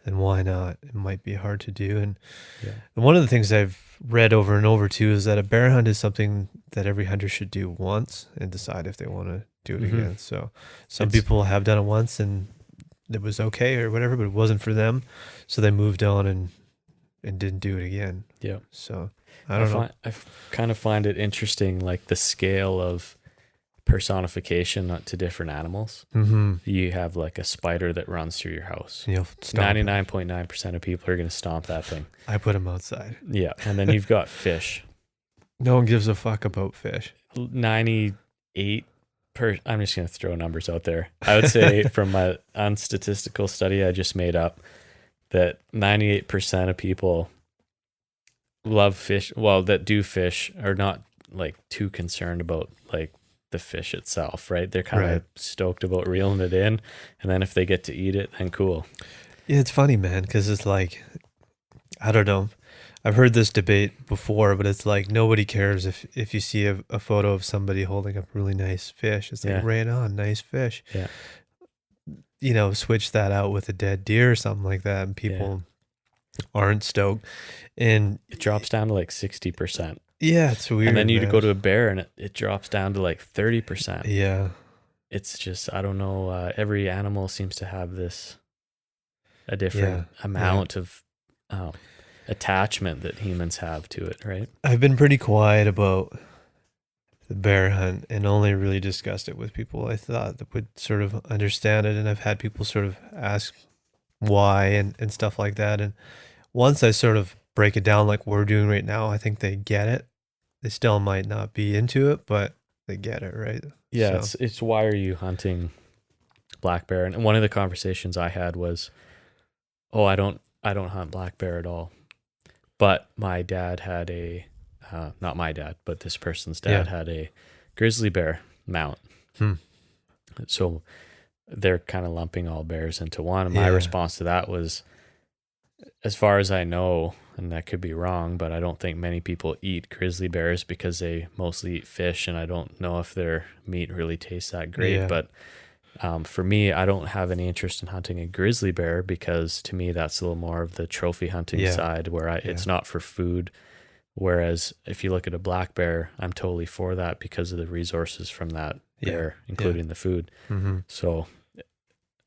then why not? It might be hard to do. And Yeah. one of the things I've read over and over too is that a bear hunt is something that every hunter should do once and decide if they want to do it Mhm. again. So some It's- people have done it once and it was okay or whatever, but it wasn't for them. So they moved on and didn't do it again. Yeah. So I don't know. I kind of find it interesting, like the scale of personification to different animals. Mm-hmm. You have like a spider that runs through your house. You know, stomp it. 99.9% of people are going to stomp that thing. I put them outside. Yeah. And then you've got fish. No one gives a fuck about fish. 98 I'm just going to throw numbers out there. I would say from my unstatistical study I just made up that 98% of people love fish. Well, that do fish are not like too concerned about like the fish itself, right? They're kind Right. of stoked about reeling it in. And then if they get to eat it, then cool. Yeah, it's funny, man, because it's like, I don't know. I've heard this debate before, but it's like nobody cares if you see a photo of somebody holding up really nice fish. It's like, Yeah. right on, nice fish. Yeah. You know, switch that out with a dead deer or something like that, and people aren't stoked. And It drops down to like 60%. yeah, it's weird. And then you man. go to a bear and it drops down to like 30%. Yeah, It's just, I don't know. Every animal seems to have a different amount of attachment that humans have to it, right? I've been pretty quiet about the bear hunt and only really discussed it with people I thought that would sort of understand it. And I've had people sort of ask why and stuff like that. And once I sort of break it down like we're doing right now, I think they get it. They still might not be into it, but they get it, right? Yeah, So- it's why are you hunting black bear? And one of the conversations I had was, oh, I don't hunt black bear at all. But my dad had not my dad, but this person's dad had a grizzly bear mount. So they're kind of lumping all bears into one. And my response to that was, as far as I know, and that could be wrong, but I don't think many people eat grizzly bears because they mostly eat fish, and I don't know if their meat really tastes that great. Yeah. But for me, I don't have any interest in hunting a grizzly bear because to me that's a little more of the trophy hunting side where it's not for food. Whereas if you look at a black bear, I'm totally for that because of the resources from that bear, including the food. Mm-hmm. So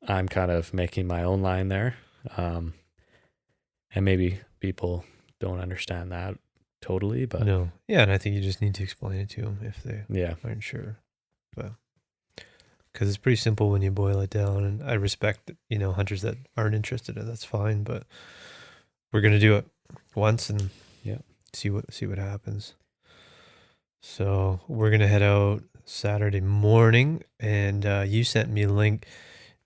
I'm kind of making my own line there. And maybe people don't understand that totally, but No. Yeah, and I think you just need to explain it to them if they yeah. aren't sure. But because it's pretty simple when you boil it down, and I respect, hunters that aren't interested in it. That's fine, but we're gonna do it once and see what happens. So we're gonna head out Saturday morning, and you sent me a link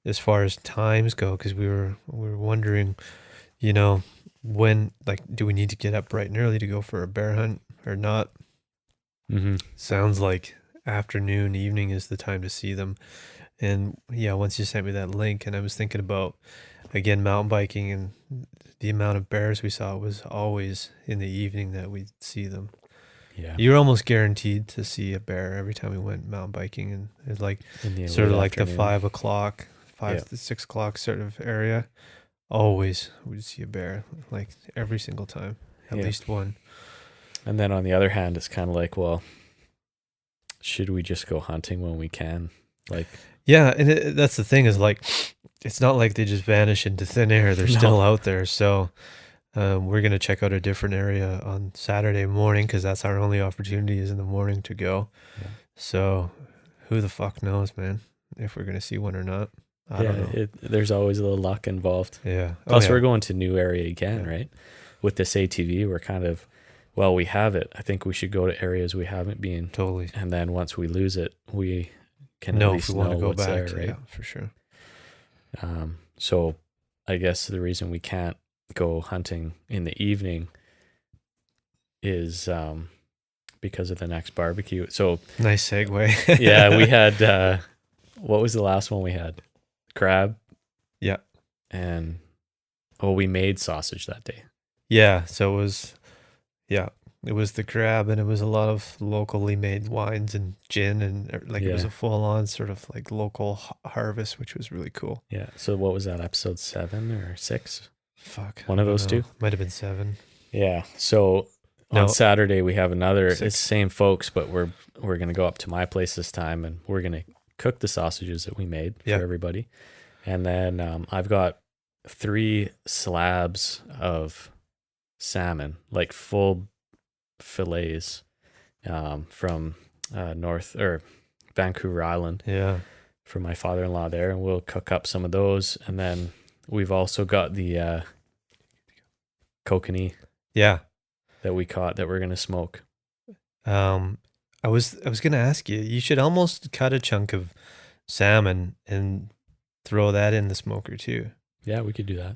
as far as times go because we were wondering, when, like, do we need to get up bright and early to go for a bear hunt or not? Mm-hmm. Sounds like afternoon, evening is the time to see them. And once you sent me that link, and I was thinking about, again, mountain biking, and the amount of bears we saw was always in the evening that we'd see them. Yeah. You were almost guaranteed to see a bear every time we went mountain biking, and it's like sort of like the 5 to 6 o'clock sort of area. Always we'd see a bear, like every single time, at least one. And then on the other hand, it's kind of like, well, should we just go hunting when we can? Like, yeah, and that's the thing is, like, it's not like they just vanish into thin air. They're still out there. So we're going to check out a different area on Saturday morning because that's our only opportunity is in the morning to go. Yeah. So who the fuck knows, man, if we're going to see one or not. I don't know. There's always a little luck involved. Yeah. Plus, we're going to new area again, right? With this ATV, we're kind of, well, we have it. I think we should go to areas we haven't been. Totally. And then once we lose it, we can at least know what's there, right? Yeah, for sure. So I guess the reason we can't go hunting in the evening is because of the next barbecue. So nice segue. Yeah, we had what was the last one we had? Crab. Yeah. And we made sausage that day. Yeah, so it was the crab, and it was a lot of locally made wines and gin, and it was a full on sort of like local harvest, which was really cool. Yeah. So what was that, episode 7 or 6? Fuck. One of those two? Might have been 7. Yeah. So No. on Saturday we have another. 6. It's same folks, but we're gonna go up to my place this time, and we're gonna cook the sausages that we made for everybody. And then I've got 3 slabs of salmon, like full fillets, from North or Vancouver Island. Yeah. For my father-in-law there, and we'll cook up some of those. And then we've also got the kokanee that we caught that we're gonna smoke. I was gonna ask you. You should almost cut a chunk of salmon and throw that in the smoker too. Yeah, we could do that.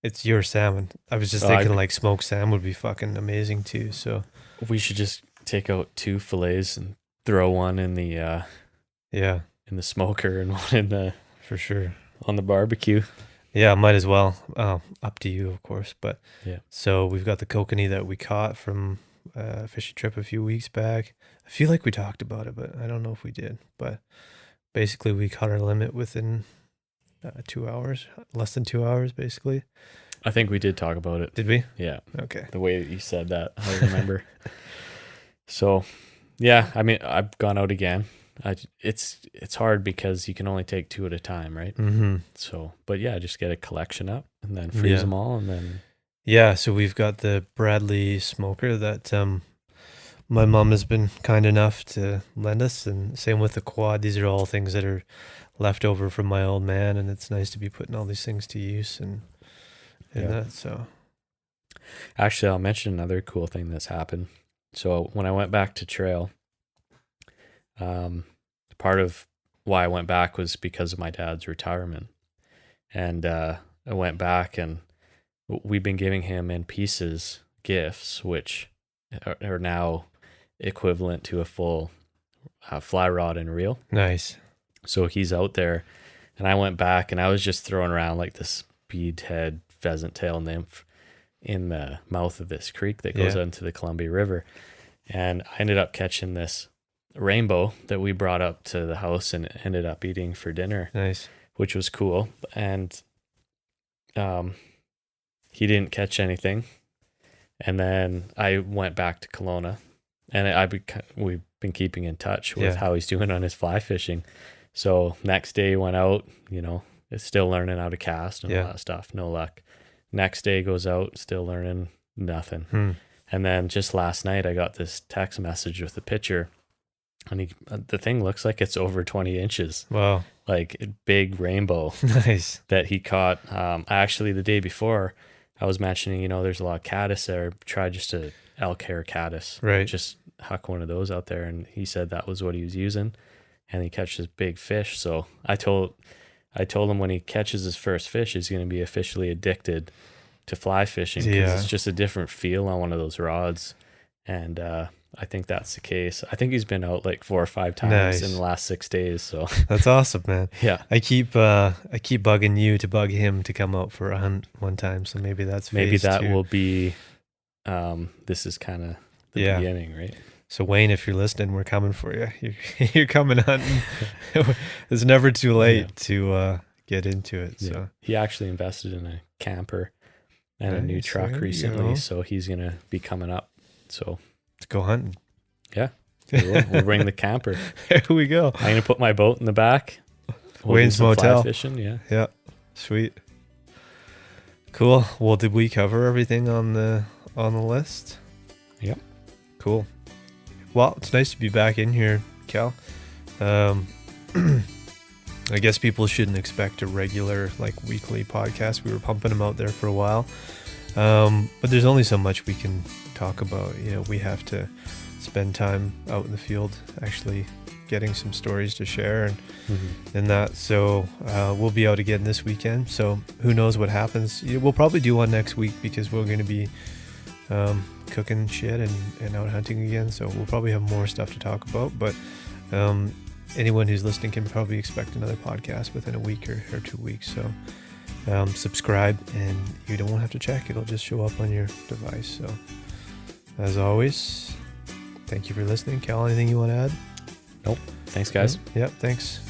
It's your salmon. I was just thinking like smoked salmon would be fucking amazing too. So we should just take out 2 fillets and throw one in the in the smoker and one in the for sure on the barbecue. Yeah, might as well. Up to you, of course. But yeah. So we've got the kokanee that we caught from a fishing trip a few weeks back. I feel like we talked about it, but I don't know if we did. But basically, we caught our limit within 2 hours, less than 2 hours, basically. I think we did talk about it. Did we? Yeah. Okay. The way that you said that, I remember. So, yeah, I mean, I've gone out again. It's hard because you can only take 2 at a time, right? Mm-hmm. So, but yeah, just get a collection up and then freeze them all, and then. Yeah, so we've got the Bradley smoker that my mom has been kind enough to lend us, and same with the quad. These are all things that are left over from my old man, and it's nice to be putting all these things to use and that. So, actually, I'll mention another cool thing that's happened. So when I went back to trail, part of why I went back was because of my dad's retirement, and I went back and we've been giving him in pieces gifts, which are now equivalent to a full fly rod and reel. Nice. So he's out there, and I went back and I was just throwing around like this speedhead pheasant tail nymph in the mouth of this creek that goes into the Columbia River. And I ended up catching this rainbow that we brought up to the house and ended up eating for dinner. Nice. Which was cool. And he didn't catch anything. And then I went back to Kelowna, and we've been keeping in touch with how he's doing on his fly fishing. So next day went out, it's still learning how to cast and all that stuff. No luck. Next day goes out, still learning, nothing. And then just last night I got this text message with a picture, and the thing looks like it's over 20 inches. Wow. Like a big rainbow. Nice. That he caught. Actually, the day before I was mentioning, there's a lot of caddis there. Try just a elk hair caddis. Right. Just huck one of those out there. And he said that was what he was using, and he catches big fish. So I told him when he catches his first fish, he's going to be officially addicted to fly fishing, because it's just a different feel on one of those rods. And I think that's the case. I think he's been out like 4 or 5 times in the last 6 days. So that's awesome, man. Yeah. I keep bugging you to bug him to come out for a hunt one time. So maybe that's phase 2. Will be. This is kind of the beginning, right? So Wayne, if you're listening, we're coming for you. You're coming hunting. It's never too late to get into it. Yeah. So he actually invested in a camper and a new truck recently, so he's gonna be coming up. So let's go hunting. Yeah, we'll bring the camper. There we go. I'm gonna put my boat in the back. Wayne's motel. Fly fishing, yeah, sweet, cool. Well, did we cover everything on the list? Yep. Cool. Well, it's nice to be back in here, Cal. I guess people shouldn't expect a regular, weekly podcast. We were pumping them out there for a while. But there's only so much we can talk about. We have to spend time out in the field actually getting some stories to share and that. So we'll be out again this weekend. So who knows what happens. We'll probably do one next week because we're going to be cooking shit and out hunting again. So we'll probably have more stuff to talk about. But anyone who's listening can probably expect another podcast within a week or 2 weeks. So subscribe, and you don't have to check. It'll just show up on your device. So as always, thank you for listening. Cal, anything you want to add? Nope. Thanks, guys. Yep, thanks.